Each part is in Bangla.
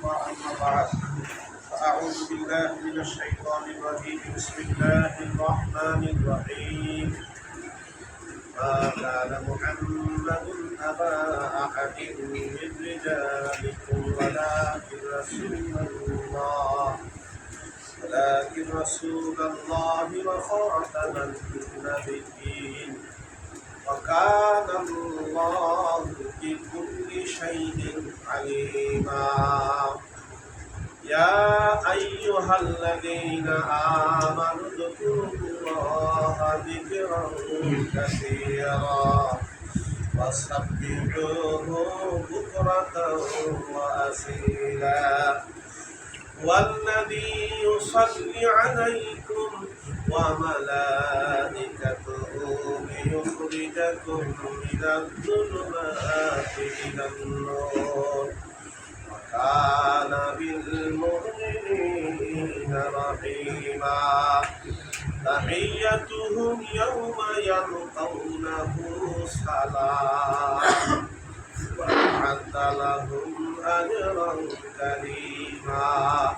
أما بعد فأعوذ بالله من الشيطان الرجيم بسم الله الرحمن الرحيم ما كان محمد أبا أحد من رجالكم ولكن رسول الله وخاتم النبيين وكان الله بكل شيء عليما يا أيها الذين آمنوا اذكروا الله ذكرا كثيرا وسبحوه بكرة وأصيلا والذي يصلي عليكم وملائكته ليخرجكم من الظلمات إلى النور وكان بالمؤمنين رحيما تحيتهم يوم يلقونه سلام وأعد لهم أجرا كريما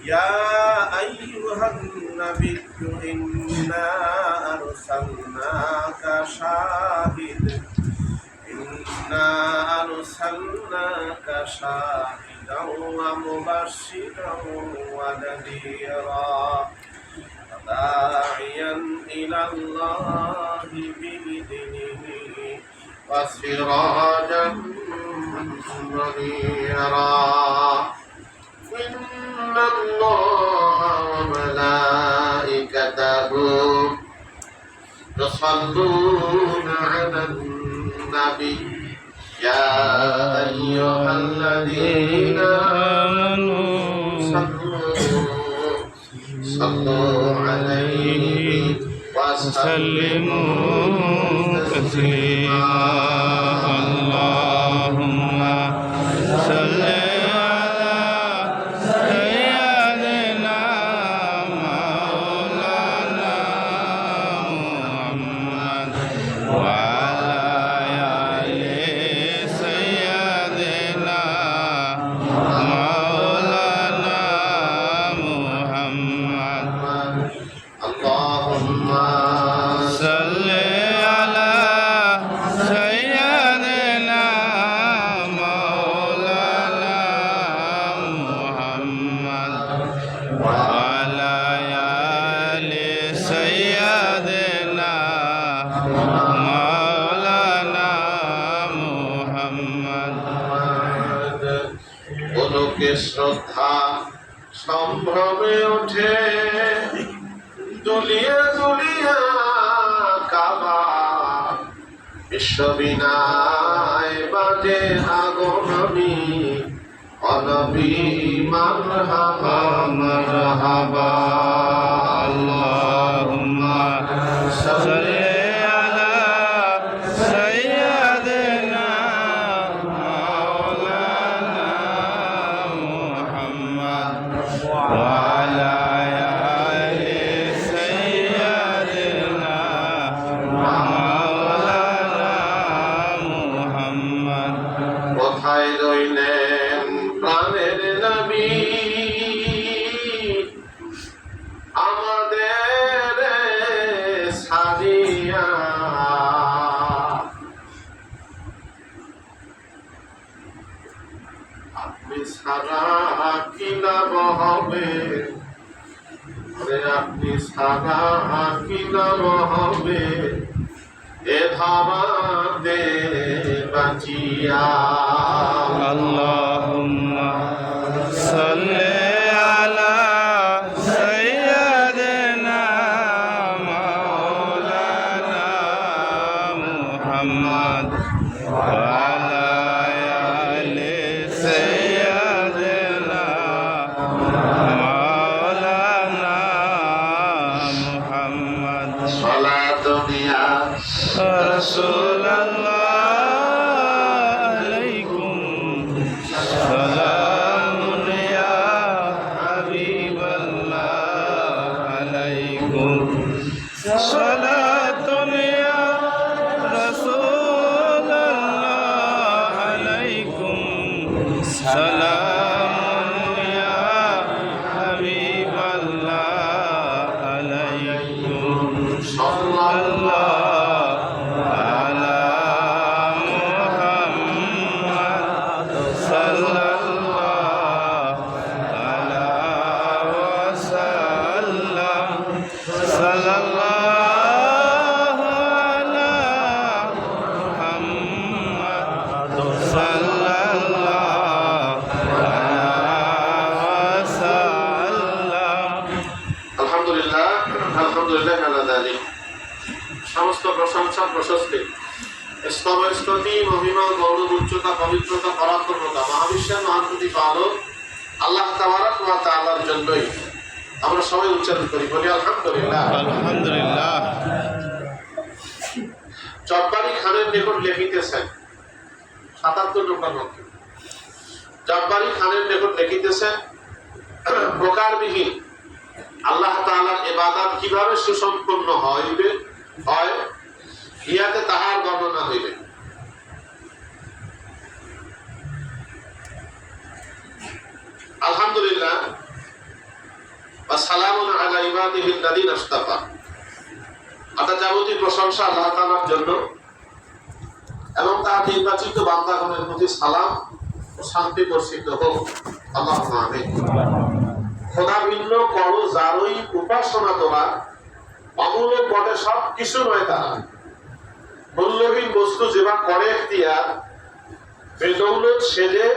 يا أيها النبي إنا أرسلناك شاهدا ومبشرا ونذيرا وداعيا إلى الله بإذنه وسراجا منيرا إن الله وملائكته يصلون على النبي يا أيها الذين آمنوا صلوا عليه وسلموا تسليما اللهم صل শ্রদ্ধা সম্ভ্রমে ওঠে দুলিয়া দুলিয়া কাবা বিশ্ববিনায় বাজে আগমনী অনবী মারহাবা মারহাবা আল্লাহুম্মা সাল্লি কোথায় রইলেন প্রাণের নবী আমাদের সাজিয়া আপনি সারা কি লাভ হবে আপনি সারা কি লাভ হবে এ ধামাতে বাঁচিয়া আল্লাহুম্মা সাল্লি আলা সাইয়্যিদিনা মাওলানা মুহাম্মদ ওয়া আলা আলি সাইয়্যিদিনা মাওলানা মুহাম্মদ সালাতু ইয়া রাসূলুল্লাহ সালাম আলহামদুলিল্লাহ আলা যালিক। সমস্ত প্রশংসা প্রশস্তি স্তব স্তুতি মহিমা গৌরব উচ্চতা পবিত্রতা পরাক্রমতা মহাবিশ্বের মহান প্রতিপালক আল্লাহ তাবারক ওয়া তাআলার জন্যই আমরা সবাই উচ্চারণ করি, বলি আলহামদুলিল্লাহ। আলহামদুলিল্লাহ। জব্বারি খানের নিকট লিখিতেছেন ৭৭ নম্বর বাক্য। জব্বারি খানের নিকট লিখিতেছেন প্রকারবিহীন আল্লাহ তাআলার ইবাদত কিভাবে সুসম্পন্ন হয় ইহাতে তাহার বর্ণনা হইবে। আলহামদুলিল্লাহ ওয়া সালামুন আলা ইবাদিহিল্লাযীনা ইসতাফা। অর্থাৎ যাবতীয় প্রশংসা আল্লাহ তাআলার জন্য এবং তার নির্বাচিত বান্দাগণের প্রতি সালাম ও শান্তি বর্ষিত হোক। আল্লাহুম্মা আমিন। খোদা ভিন্ন করো যারই উপাসনা তোরা, অমূলক বটে সব কিছু নয় তারা। মূল্যহীন বস্তু যেবা করে এখতিয়ার, বেদৌলত সেজে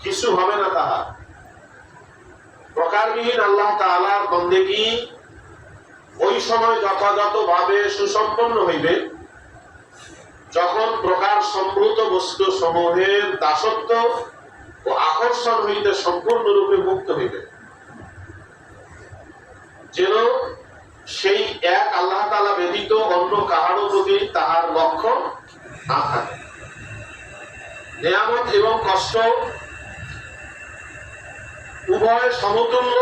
কিছু হবে না তাহা। প্রকারবিহীন আল্লাহ তাআলার বন্দেগী ওই সময় যথাযথভাবে সুসম্পন্ন হইবে যখন প্রকার সম্ভূত বস্তু সমূহের দাসত্ব ও আকর্ষণ হইতে সম্পূর্ণরূপে মুক্ত হইবে, যেন সেই এক আল্লাহ তাআলা ব্যতীত অন্য কাহারও প্রতি তাহার লক্ষ্য না থাকে। নিয়ামত এবং কষ্ট উভয় সমতুল্য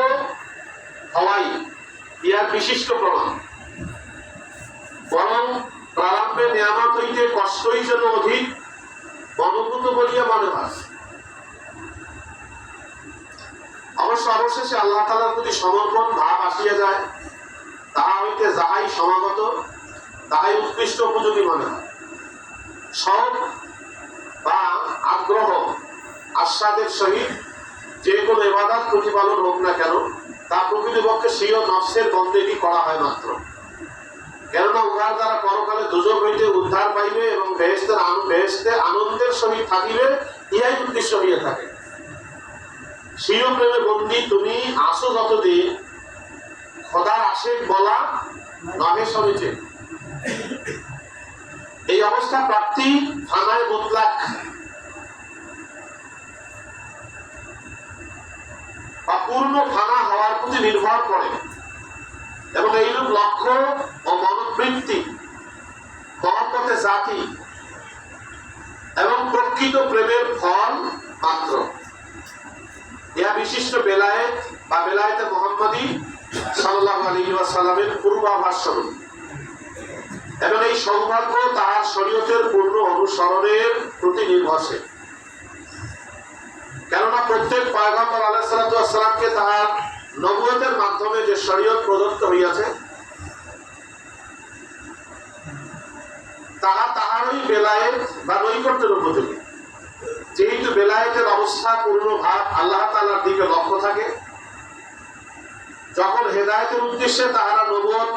হওয়াই ইহার বিশিষ্ট প্রমাণ। বরং প্রারম্ভে নিয়ামত হইতে কষ্টই যেন অধিক অনুভূত বলিয়া মনে হয়। অবশ্য অবশেষে আল্লাহ তাআলার প্রতি সমর্পণ ভাব আসিয়া যায়, তাহা হইতে যাহাই সমাগত তাহাই উৎকৃষ্ট উপযোগী মনে হয়। শখ বা আগ্রহ আস্বাদের সহিত যে কোনো ইবাদত প্রতিপালন হোক না কেন, তা প্রকৃতপক্ষে স্বীয় নফসের বন্দেগী করা হয় মাত্র। কেননা উহার দ্বারা পরকালে দুজক হইতে উদ্ধার পাইবে এবং বেহেশতে আনন্দের সহিত থাকিবে, ইহাই উদ্দেশ্য হইয়া থাকে। স্বীয় প্রেমে বন্দী তুমি আসো যতদিন, খোদার আশেক বলা নহে সমীচীন। এই অবস্থা প্রাপ্তি ফানায় মুতলাক বা পূর্ণ ফানা হওয়ার প্রতি নির্ভর করে এবং এইরূপ লক্ষ্য ও মনোবৃত্তি মহব্বতে জাতি এবং প্রকৃত প্রেমের ফল মাত্র। ইহা বিশিষ্ট বেলায়েত বা বেলায়েতে মুহাম্মাদী সাল্লাল্লাহু আলাইহি ওয়াসাল্লামের পূর্বাভাস স্বরূপ এবং এই সৌভাগ্য তাহার শরীয়তের পূর্ণ অনুসরণের প্রতি নির্ভরশীল। কেননা প্রত্যেক পয়গম্বর আলাইহিস সালাতু ওয়াস সালামকে তাহার নবুয়তের মাধ্যমে যে শরীয়ত প্রদত্ত হইয়াছে, তাহা তাহারই বেলায়েত বা নৈকট্যের উপযোগী। যেহেতু বেলায়েতের অবস্থা পূর্ণ ভাব আল্লাহ তাআলার দিকে লক্ষ্য থাকে, যখন হেদায়েতের উদ্দেশ্যে তাহারা নবুয়ত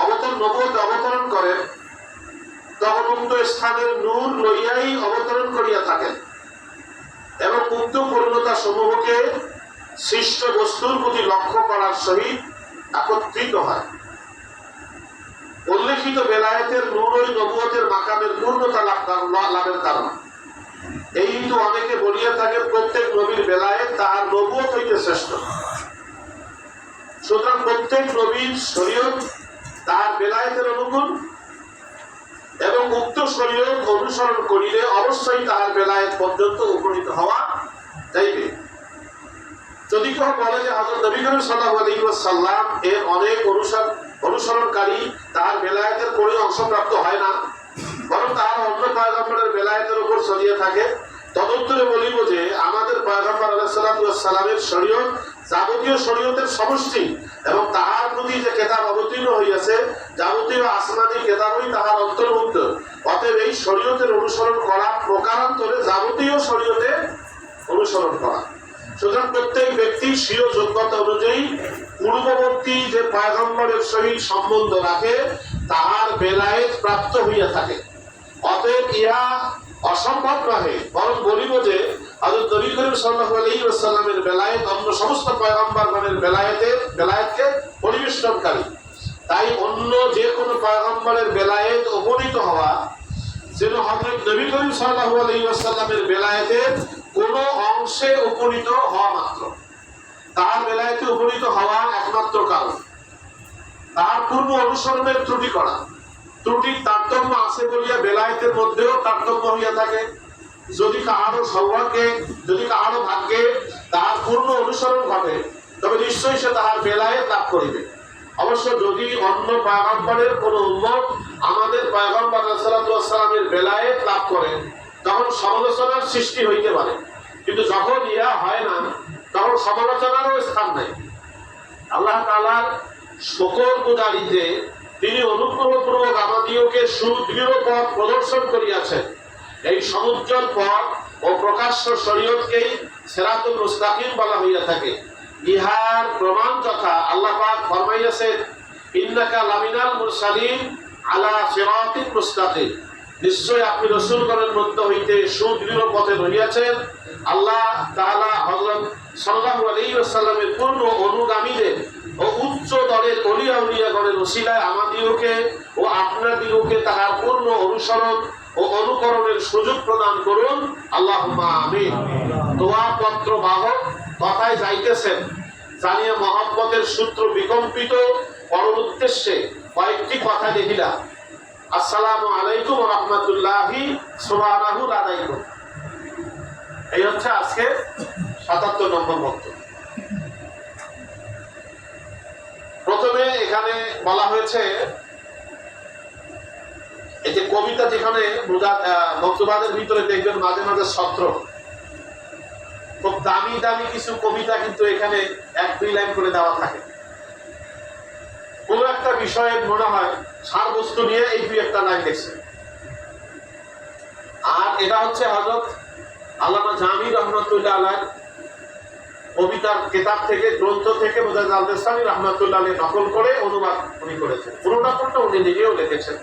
অবতরণ করেন, তখন উক্ত স্থানের নূর লইয়াই অবতরণ করিয়া থাকেন এবং উক্ত পূর্ণতা সমূহকে সৃষ্ট বস্তুর প্রতি লক্ষ্য করার সহিত একত্রিত হয়। উল্লেখিত বেলায়েতের নূরই নবুয়তের মাকামের পূর্ণতা লাভের কারণ। এই কিন্তু অনেকে বলিয়া থাকে প্রত্যেক নবীর বেলায়েত তাহার নবুয়ত হইতে শ্রেষ্ঠ। সুতরাং প্রত্যেক নবীর শরীয়ত তাহার বেলায়েতের অনুকূল এবং উক্ত শরীয়ত অনুসরণ করিলে অবশ্যই তাহার বেলায়েত পর্যন্ত উপনীত হওয়া যাইবে। যদি কেউ বলে যে হযরত নবী করিম সাল্লাল্লাহু আলাইহি ওয়াসাল্লাম এর অনেক অনুসরণকারী তাহার বেলায়েতের কোনো অংশপ্রাপ্ত হয় না, বরং তাহার অন্য পয়গম্বরের বেলায়েতের উপর চলিয়ে থাকে, তদুত্তরে বলিব যে আমাদের পয়গম্বর আলাইহিস সালাতু ওয়াস সালামের শরীয়ত যাবতীয় শরীয়তের সমষ্টি এবং তাহার প্রতি যে কিতাব অবতীর্ণ হইয়াছে যাবতীয় আসমানী কিতাবই তাহার অন্তর্ভুক্ত। অতএব এই শরীয়তের অনুসরণ করা প্রকারান্তরে যাবতীয় শরীয়তে অনুসরণ করা। সুতরাং প্রত্যেক ব্যক্তি স্বীয় যোগ্যতা অনুযায়ী পূর্ববর্তী যে পয়গম্বরের সহিত সম্বন্ধ রাখে তাহার বেলায়েত প্রাপ্ত হইয়া থাকে। অতএব ইহা অসম্ভব নহে, বরং বলিব যে হযরত নবী করিম সাল্লাল্লাহু আলাইহি ওয়াসাল্লামের বেলায়েত অন্য সমস্ত পয়গম্বরগণের বেলায়েতকে পরিবেষ্টনকারী তাই অন্য যে কোনো পয়গম্বরের বেলায়েত উপনীত হওয়া যেন হযরত নবী করিম সাল্লাল্লাহু আলাইহি ওয়াসাল্লামের বেলায়েতের কোনো অংশে উপনীত হওয়া মাত্র, তার বেলায়েতে উপনীত হওয়া একমাত্র কারণ তার পূর্ব অনুসরণের ত্রুটি করা। ত্রুটির তারতম্য আছে বলিয়া বেলায়েতের মধ্যেও তারতম্য হইয়া থাকে। যদি কাহারও সৌভাগ্যে, যদি কাহারও ভাগ্যে তাহার পূর্ণ অনুসরণ ঘটে, তবে নিশ্চয়ই সে তাহার বেলায়েত লাভ করিবে। অবশ্য যদি অন্য পয়গম্বরের কোন উম্মত আমাদের পয়গম্বর সাল্লাল্লাহু আলাইহি ওয়াসাল্লামের বেলায়েত লাভ করে, তখন সমালোচনার সৃষ্টি হইতে পারে, কিন্তু যখন ইহা হয় না, তখন সমালোচনারও স্থান নাই। আল্লাহ তাআলার শুকর গুজারি যে তিনি অনুগ্রহপূর্বক আমাদিওকে সুদৃঢ় পথ প্রদর্শন করিয়াছেন। এই সমুজ্জ্বল পথ ও প্রকাশ্য শরীয়তকেই সিরাতুল মুস্তাকিম বলা হইয়া থাকে। ইহার প্রমাণ যথা আল্লাহ পাক ফরমাইয়াছেন, ইন্নাকা লামিনাল মুরসালিন আলা সিরাতিন মুস্তাকিম, নিশ্চয় আপনি রাসূলগণের মধ্য হইতে সুদৃঢ় পথে রহিয়াছেন। আল্লাহ তাআলা হযরত সাল্লাল্লাহু আলাইহি ওয়াসাল্লামের পূর্ণ অনুগামীদের ও উচ্চ দরের ওলিয়া উলিয়াগণের ওসিলায় আমাদিওকে ও আপনাদিওকে তাহার পূর্ণ অনুসরণ ও অনুকরণের সুযোগ প্রদান করুন। আল্লাহুম্মা আমিন। দোয়া পত্র বাহক কথায় যাইতেছেন, জানিয়া মহব্বতের সূত্র বিকম্পিত করার উদ্দেশ্যে কয়েকটি কথা লিখিলাম। আসসালামু আলাইকুম ওয়া রাহমাতুল্লাহি সুবহানাহু আলাইকুম। এই হচ্ছে আজকে ৭৭ নম্বর বক্তব্য। প্রথমে এখানে বলা হয়েছে, এই যে কবিতা, যেখানে মক্তবাদের ভিতরে দেখবেন মাঝে মাঝে সত্র, খুব দামি দামি কিছু কবিতা কিন্তু এখানে ১-২ লাইন করে দেওয়া থাকে। কোন একটা বিষয়ে মনে হয় সার বস্তু নিয়ে এই ২-১টা লাইন লিখছে। আর এটা হচ্ছে হযরত আল্লামা জামি রহমাতুল্লাহ আলাইহ কবিতার কিতাব থেকে, গ্রন্থ থেকে মুজাদ্দিদ আল-বেসামি রহমাতুল্লাহ আলাইহ নকল করে অনুবাদ উনি করেছেন। পুরোটা উনি নিজেও লিখেছেন।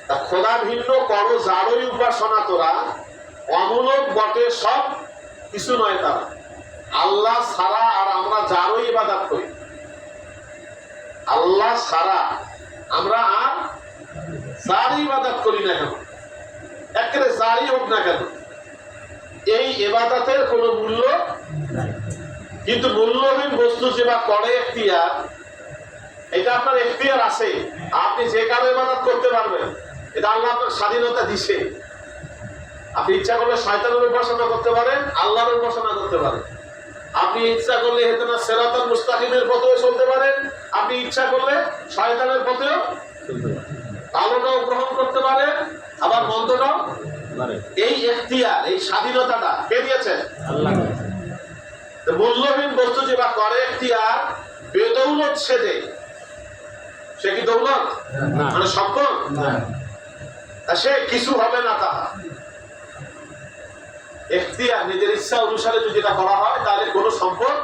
তা খোদা ভিন্ন করো যারই উপাসনা তোরা, অমূলক বটে সব কিছু নয় তারা। আল্লাহ ছাড়া আর আমরা যারই ইবাদত করি, আল্লাহ ছাড়া আমরা আর যারই ইবাদত করি না কেন, একেবারে যারই হোক না কেন, এই ইবাদতের কোনো মূল্য নাই। কিন্তু মূল্যহীন বস্তু যেটা করে এখতিয়ার, এটা আপনার এখতিয়ার আছে, আপনি যে কারো ইবাদত করতে পারবেন, এটা আল্লাহ আপনার স্বাধীনতা দিছে। আপনি ইচ্ছা করলে শয়তানের উপাসনা করতে পারেন, আল্লাহর উপাসনা করতে পারেন। আপনি ইচ্ছা করলে হেতনা সিরাতাল মুস্তাকিমের পথেও চলতে পারেন, আপনি ইচ্ছা করলে শয়তানের পথেও ভালোটাও গ্রহণ করতে পারেন, আবার মন্দটাও। এই এখতিয়ার, এই স্বাধীনতাটা কে দিয়েছেন? আল্লাহ। মূল্যহীন বস্তু যেটা করে এখতিয়ার, বেদৌলত সেজে, সে কি দৌলত? মানে সম্পদ? সে কিছু হবে না। তাহা এখতিয়ার, নিজের ইচ্ছা অনুসারে যদি এটা করা হয়, তাহলে কোনো সম্পদ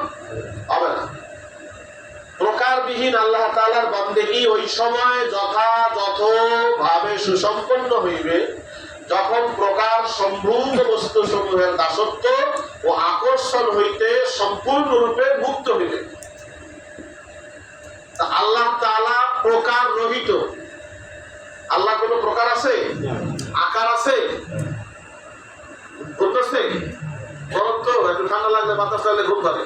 হবে না। প্রকারবিহীন আল্লাহ তাআলার বন্দেগী ওই সময় যথাযথভাবে সুসম্পন্ন হইবে, যখন প্রকার সম্ভূত বস্তু সমূহের দাসত্ব ও আকর্ষণ হইতে সম্পূর্ণরূপে মুক্ত হইবে। আল্লাহ তাআলা প্রকার রহিত। আল্লাহ কোন প্রকার আছে? আকার আছে? বলতেছে গরম তো, একটু ঠান্ডা লাগলে বাতাস লাগলে ঘুম ধরে।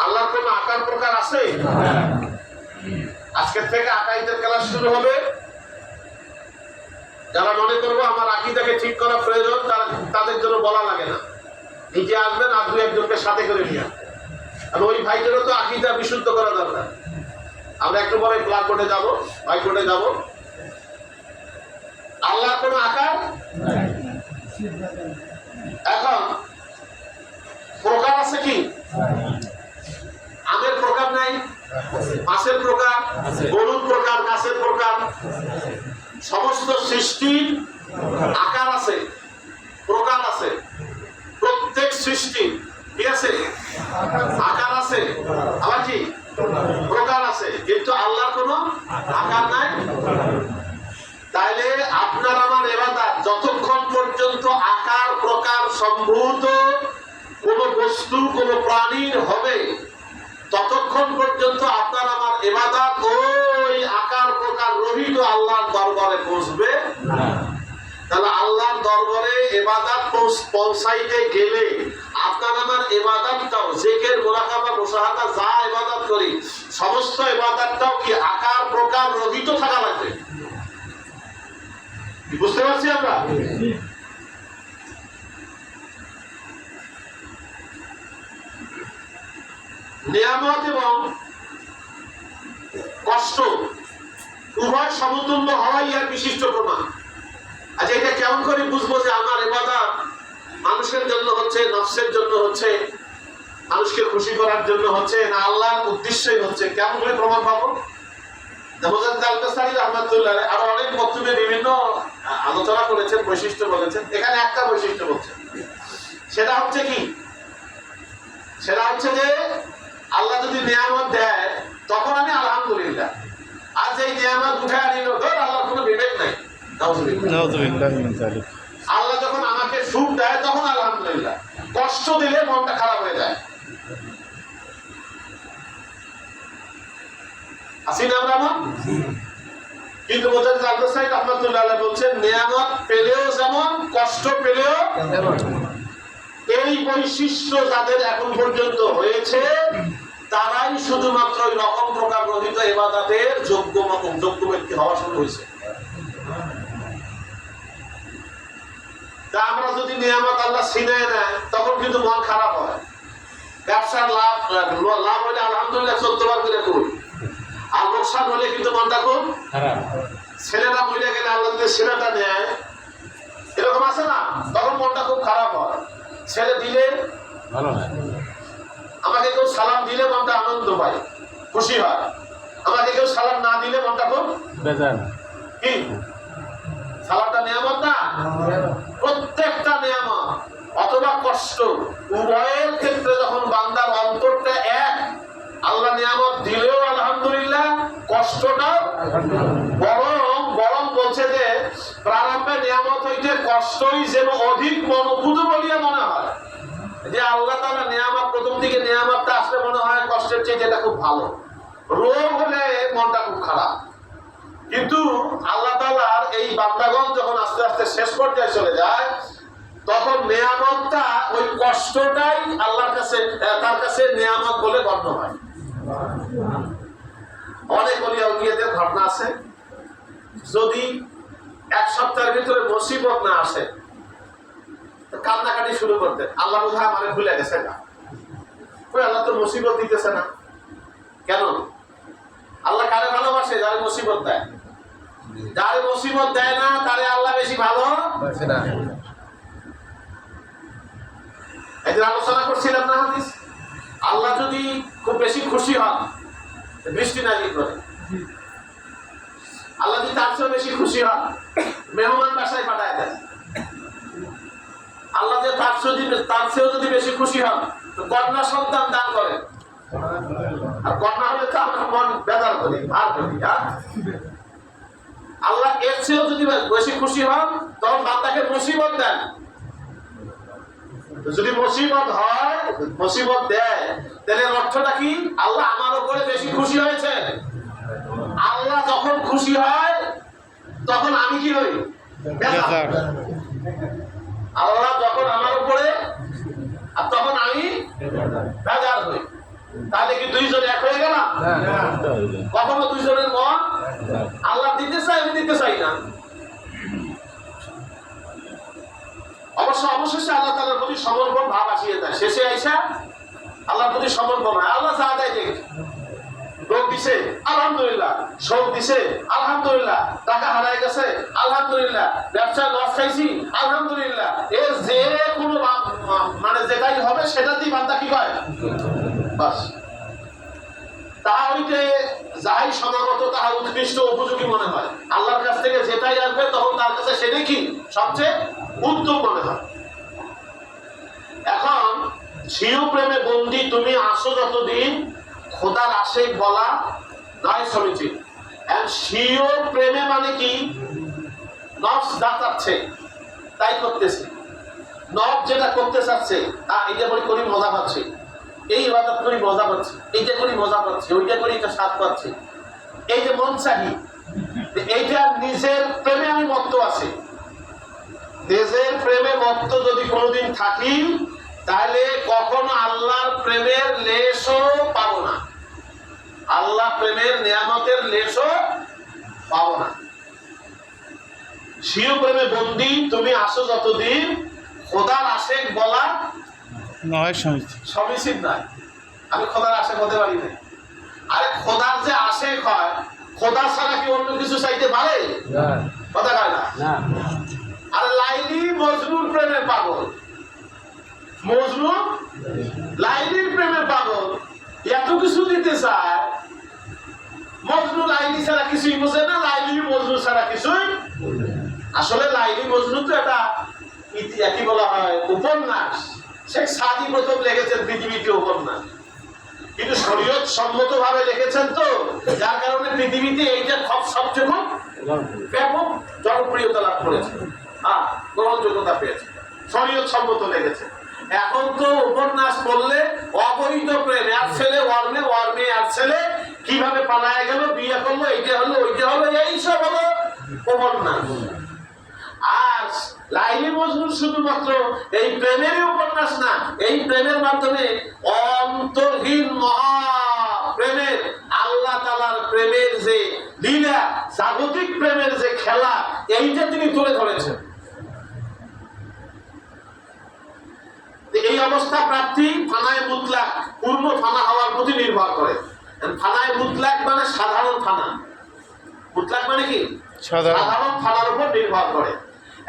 আল্লাহর কোন আকার প্রকার আছে? আজকের থেকে আকাইদের ক্লাস শুরু হবে। যারা মনে করবো আমার আকীদাকে ঠিক করা প্রয়োজন, তাদের জন্য বলা লাগে না, নিজে আসবেন আর ২-১জনকে সাথে করে নিয়ে আসবেন। আর ওই ভাইদেরও তো আকীদা বিশুদ্ধ করা দরকার। আমরা একটু পরে ব্ল্যাকবোর্ডে যাব, হোয়াইটবোর্ডে যাব। আল্লাহর কোন আকার? এখন প্রকার আছে কি? আমের প্রকার নাই, মাছের প্রকার, গরুর প্রকার, গাছের প্রকার, সমস্ত সৃষ্টির আকার আছে, প্রকার আছে। প্রত্যেক সৃষ্টি কি আছে? আকার আছে, আবার কি প্রকার আছে। কিন্তু আল্লাহর কোনো আকার নাই। তাইলে আপনার আমার ইবাদত যতক্ষণ পর্যন্ত আকার প্রকার সম্ভূত কোন বস্তু, কোন প্রাণীর হবে, ততক্ষণ পর্যন্ত আপনার আমার ইবাদত ওই আকার প্রকার রহিত আল্লাহর দরবারে পৌঁছবে না। তাহলে আল্লাহর দরবারে ইবাদত পৌঁছাইতে গেলে আপনার আমার ইবাদতটাও জিকির মুরাকাবা মুশাহাদা যা ইবাদত করি সমস্ত ইবাদতটাও কি আকার প্রকার রহিত থাকা লাগবে। বুঝতে পারছি আমরা? নিয়ামত এবং কষ্ট উভয় সমতুল্য হওয়াই এর বিশিষ্ট প্রমাণ। আচ্ছা, এটা কেমন করে বুঝবো যে আমার ইবাদত মানুষের জন্য হচ্ছে, নফসের জন্য হচ্ছে, মানুষকে খুশি করার জন্য হচ্ছে, না আল্লাহর উদ্দেশ্যই হচ্ছে? কেমন করে প্রমাণ পাবো? আরো অনেক বক্তব্যে বিভিন্ন আলোচনা করেছেন, বৈশিষ্ট্য বলেছেন। এখানে একটা বৈশিষ্ট্য বলছেন, সেটা হচ্ছে কি? সেটা হচ্ছে যে আল্লাহ যদি নিয়ামত দেয় তখন আমি আলহামদুলিল্লাহ, আর যে নিয়ামত উঠে আনিল ধর আল্লাহর কোনো বিবেক নাই। আল্লাহ যখন আমাকে সুখ দেয় তখন আলহামদুলিল্লাহ, কষ্ট দিলে মনটা খারাপ হয়ে যায়। আসি না আমরা? কিন্তু বলছেন নিয়ামত পেলেও যেমন, কষ্ট পেলেও এই বৈশিষ্ট্য যাদের এখন পর্যন্ত হয়েছে তারাই শুধুমাত্র ওই রকম প্রকার রহিত ইবাদতের যোগ্য ব্যক্তি হওয়া শুরু হয়েছে। তা আমরা যদি নিয়ামত আল্লাহ ছিনায় নেয় তখন কিন্তু মন খারাপ হয়। ব্যবসার লাভ হলে আলহামদুলিল্লাহ 14 বার করে করি, আর লোকসান হলে কিন্তু মনটা খুব খারাপ। ছেলেরা মরে গেলে আল্লাহ যদি ছেলেটা নেয়, এরকম আছে না, তখন মনটা খুব খারাপ হয়। ছেলে দিলে ভালো হয়, আমাকে কেউ সালাম দিলে মনটা আনন্দ পায়, খুশি হয়। আমাকে কেউ সালাম না দিলে মনটা খুব বেজার। কি সালামটা নিয়ামত না? প্রত্যেকটা নিয়ামত অথবা কষ্ট উভয়ের ক্ষেত্রে যখন বান্দার অন্তরটা এক, আল্লাহ নিয়ামত দিলেও আলহামদুলিল্লাহ, কষ্টটাও বরং বলছে যে প্রারম্ভে নিয়ামত হইতে কষ্টই যেন অধিক মনোপুত বলিয়া মনে হয়। যে আল্লাহ তাআলা নিয়ামত প্রথম দিকে নিয়ামতটা আসলে মনে হয় কষ্টের চেয়ে যেটা খুব ভালো। রোগ হলে মনটা খুব খারাপ। কিন্তু আল্লাহ তাআলার এই বান্দাগণ যখন আস্তে আস্তে শেষ পর্যায়ে চলে যায় তখন নিয়ামতটা ওই কষ্টটাই আল্লাহর কাছে, তার কাছে নিয়ামত বলে গণ্য হয়। অনেক ওলিয়া উলিয়াদের ঘটনা আছে, যদি এক সপ্তাহের ভিতরে মুসিবত না আসে কান্নাকাটি শুরু করতে, আল্লাহ বোধ হয় আমাকে ভুলে গেছে না, আল্লাহ তো মুসিবত দিতেছে না কেন? আল্লাহ কারে ভালোবাসে? যারে মুসিবত দেয়। যারে মুসিবত দেয় না তারে আল্লাহ বেশি ভালোবাসে না। এদের আলোচনা করছিলাম না হাদিস, আল্লাহ যদি খুব বেশি খুশি হন বৃষ্টি নাজিল করে, আল্লাহ যদি তার চেয়েও বেশি খুশি হন মেহমান বাসায় পাঠায় দেন, আল্লাহ যে তার চেয়েও যদি বেশি খুশি হন তো কন্যা সন্তান দান করেন, আর কন্যা হলে তো আমরা মন বেজার করি, আর করি। আল্লাহ এর চেয়েও যদি বেশি খুশি হন তখন বান্দাকে মুসিবত দেন। যদি মুসিবত হয়, মুসিবত দেয়, তাহলে অর্থটা কি? আল্লাহ আমার উপরে বেশি খুশি হয়েছে। আল্লাহ যখন খুশি হয় তখন আমি কি হই? আল্লাহ যখন আমার উপরে, আর তখন আমি বেজার হই। তাহলে কি দুইজন এক হয়ে গেলাম? কখনো দুইজনের মন আল্লাহ দিতে চাই, আমি দিতে চাই না। অবশেষে আল্লাহ তাআলার প্রতি সমর্পণ ভাব আসিয়ে দেয়। শেষে আইসা আল্লাহর প্রতি সমর্পণ হয়। আল্লাহ যা দেয় দেখ, রোগ দিছে আলহামদুলিল্লাহ, শোক দিছে আলহামদুলিল্লাহ, টাকা হারায় গেছে আলহামদুলিল্লাহ, ব্যবসায় লস খাইছি আলহামদুলিল্লাহ। এর যে কোনো মানে যেটাই হবে সেটাতেই বান্দা কি হয়? বাস তাহা হইতে যাই সমাগত তাহা উৎকৃষ্ট উপযোগী মনে হয়। আল্লাহর কাছ থেকে যেটাই আসবে তখন তার কাছে সেটাই কি সবচেয়ে উত্তম মনে হয়। এখন স্বীয় প্রেমে বন্দী তুমি আসো যতদিন, খোদার আশেক বলা নয় সমীচীন। স্বীয় প্রেমে মানে কি? নফস যা চাচ্ছে তাই করতেছে, নফস যেটা করতে চাচ্ছে তা এই যে বলি করি মজা পাচ্ছি, এই ইবাদত করি মজা পাচ্ছি, এইটা করি মজা পাচ্ছি, ওইটা করি এটা স্বাদ পাচ্ছি, এই যে মন চাহি, এইটা নিজের প্রেমে আমি মত্ত আছি। নিজের প্রেমে মত্ত যদি কোনোদিন থাকি, তাহলে কখনো আল্লাহর প্রেমের লেশও পাবো না, আল্লাহ প্রেমের নিয়ামতের লেশও পাবো না। স্বীয় প্রেমে বন্দী তুমি আসো যতদিন, খোদার আশেক বলা নয় সমীচীন নয়। আমি খোদার আশেক হতে পারি না। আরে খোদার যে আশেক হয়, খোদা ছাড়া কি অন্য কিছু চাইতে পারে? কথা কয় না। আরে লাইলি মজনুর প্রেমের পাগল, মজনু লাইলির প্রেমের পাগল, এত কিছু দিতে চায়। মজনু লাইলি ছাড়া কিছুই বোঝে না, লাইলি মজনু ছাড়া কিছুই। আসলে লাইলি মজনু তো এটা কি বলা হয়, উপন্যাস। শেখ সাদি প্রথম লিখেছেন পৃথিবীতে উপন্যাস, কিন্তু শরীয়ত সম্মত ভাবে লিখেছেন তো, যার কারণে পৃথিবীতে এইটা সবচেয়ে খুব ব্যাপক জনপ্রিয়তা লাভ করেছে, গ্রহণযোগ্যতা পেয়েছে, শরীয়ত সম্মত লিখেছে। এখন তো উপন্যাস পড়লে অবৈধ প্রেম, এক ছেলে ওয়ার্মে, ওয়ার্মে এক ছেলে কিভাবে পালায় গেল, বিয়ে করলো, এইটা হলো ওইটা হলো, এইসব হলো উপন্যাস। আর লাইলি মজনু শুধুমাত্র এই প্রেমেরই উপন্যাস না, এই প্রেমের মাধ্যমে অন্তরহীন মহা প্রেমের, আল্লাহ তাআলার প্রেমের যে লীলা, জাগতিক প্রেমের যে খেলা, এইটা তিনি তুলে ধরেছেন। এই অবস্থা প্রাপ্তি ফানায়ে মুতলাক, পূর্ণ ফানা হওয়ার প্রতি নির্ভর করে। ফানায়ে মুতলাক মানে সাধারণ ফানা, মুতলাক মানে কি সাধারণ ফানার উপর নির্ভর করে।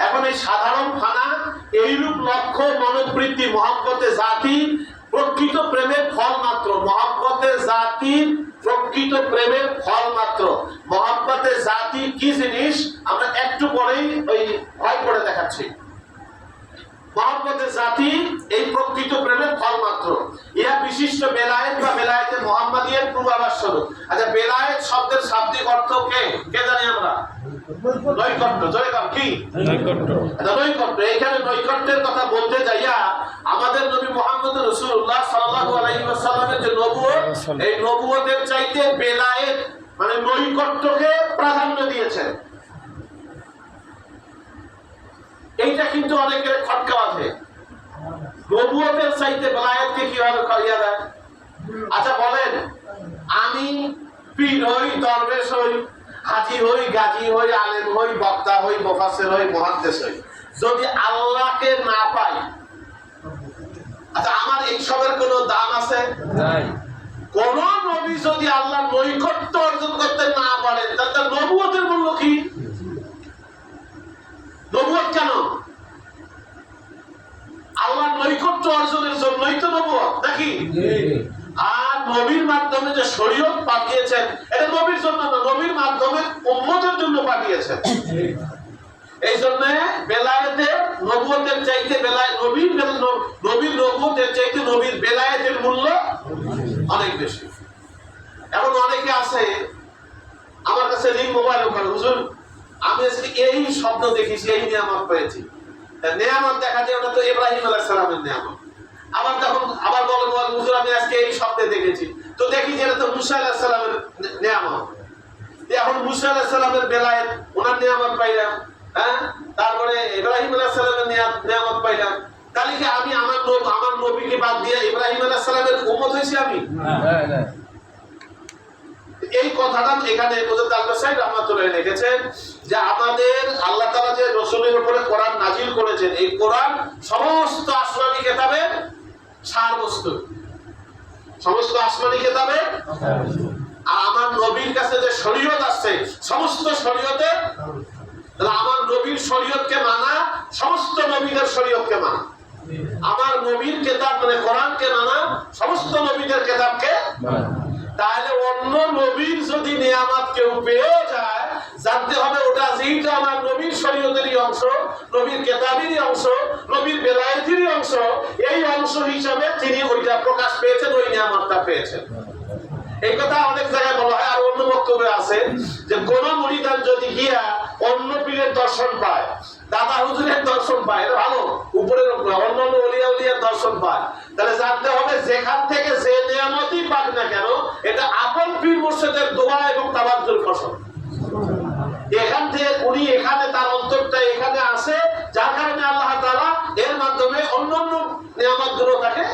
এখন এই সাধারণ ফানা এইরূপ লক্ষ্য মনোবৃত্তি, মহব্বতে জাতি প্রকৃত প্রেমের ফল মাত্র, মহব্বতে জাতি প্রকৃত প্রেমের ফল মাত্র। মহব্বতে জাতি কি জিনিস আমরা একটু পরেই ওই ভয় করে দেখাচ্ছি। মহব্বতে জাতি এই প্রকৃত প্রেমের ফল মাত্র। ইহা বিশিষ্ট বেলায়েত বা বেলায়েতে মুহাম্মাদিয়ার পূর্বাভাস স্বরূপ। আচ্ছা, বেলায়েত শব্দের শাব্দিক অর্থ কে জানি আমরা? নৈকট্য। জয় কাম কি? নৈকট্য। আচ্ছা, নৈকট্য। এখানে নৈকট্যের কথা বলতে যাইয়া আমাদের নবী মুহাম্মদ রাসূলুল্লাহ সাল্লাল্লাহু আলাইহি ওয়াসাল্লামের যে নবুয়ত, এই নবুয়তের চাইতে বেলায়েত মানে নৈকট্যকে প্রাধান্য দিয়েছেন। এইটা কিন্তু অনেকের খটকা আছে, নবুয়তের চাইতে বেলায়েতকে কিভাবে খাইয়া দেয়। আচ্ছা বলেন, আমি পীর হই, দরবেশ হই, হাজি হই, গাজী হই, আলেম হই, বক্তা হই, মুফাসসির হই, মুহাদ্দিস হই, যদি আল্লাহকে না পাই, আচ্ছা আমার এইসবের কোনো দাম আছে? নাই। কোন নবী যদি আল্লাহর নৈকট্য অর্জন করতে না পারেন, তাহলে তার নবুয়তের মূল্য কি? নবুয়ত কেন? আল্লাহর নৈকট্য অর্জনের জন্যই তো নবুয়ত, নাকি? আর নবীর মাধ্যমে যে শরীয়ত পাঠিয়েছেন, এটা নবীর জন্য না, নবীর মাধ্যমে উম্মতের জন্য পাঠিয়েছেন। এই জন্য বেলায়েতে নবুয়তের চাইতে নবীর নবুয়তের চাইতে নবীর বেলায়েতের মূল্য অনেক বেশি। এখন অনেকে আছে আমার কাছে লিঙ্ক মোবাইল করে, হুজুর আমি আজকে এই শব্দ দেখেছি, এই নিয়ামত পেয়েছি। নিয়ামত দেখা যায় ওটা তো ইব্রাহিম আলাইহিস সালামের নিয়ামত। আবার তখন আবার বলেন হুজুর আমি আজকে এই শব্দে দেখেছি, তো দেখি যে এটা তো মুসা আলাইহিস সালামের নিয়ামত। এখন মুসা আলাইহিস সালামের বেলায়েত, ওনার নিয়ামত পাইলাম, হ্যাঁ, তারপরে ইব্রাহিম আলাইহিস সালামের নিয়ামত পাইলাম। তাহলে কি আমি আমার নবীকে বাদ দিয়ে ইব্রাহিম আলাইহিস সালামের উম্মত হইছি আমি? না। এই কথাটা এখানে মুজাদ্দিদ আল-বাসারি রাহমাতুল্লাহ লিখেছেন যে আমাদের আল্লাহ তাআলা যে রাসূলের উপরে কোরআন নাযিল করেছেন, এই কোরআন সমস্ত আসমানী কিতাবের সারবস্তু, সমস্ত আসমানী কিতাবের। আর আমার নবীর কাছে যে শরীয়ত আছে, সমস্ত শরীয়তে, তাহলে আমার নবীর শরীয়তকে মানা সমস্ত নবীদের শরীয়তকে মানা, আমার নবীর কিতাব মানে কোরআনকে মানা সমস্ত নবীদের কিতাবকে মানা। তাহলে অন্য নবীর যদি নিয়ামত কেউ পেয়ে যায়, জানতে হবে ওটা যেটা আমার নবীর শরীয়তেরই অংশ, নবীর কিতাবেরই অংশ, নবীর বেলায়েতেরই অংশ, এই অংশ হিসাবে তিনি ওইটা প্রকাশ পেয়েছেন, ওই নিয়ামতটা পেয়েছেন। এই কথা অনেক জায়গায় বলা হয়। আর অন্য বক্তব্য আছে যে কোন মুরিদান যদি গিয়া অন্য পীরের দর্শন পায়, দাদা হুজুরের দর্শন পায়, এটা ভালো, উপরের অন্যান্য ওলিয়া উলিয়ার দর্শন পায়, তাহলে জানতে হবে যেখান থেকে যে নিয়ামতই পাক না কেন এটা আপন পীর মুর্শিদের দোয়া এবং তাওয়াজ্জুর ফসল। এখান থেকে উনি এখানে তার অন্তরটা এখানে আসে, যার কারণে আল্লাহ তাআলা এর মাধ্যমে অন্যান্য নিয়ামতগুলো তাকে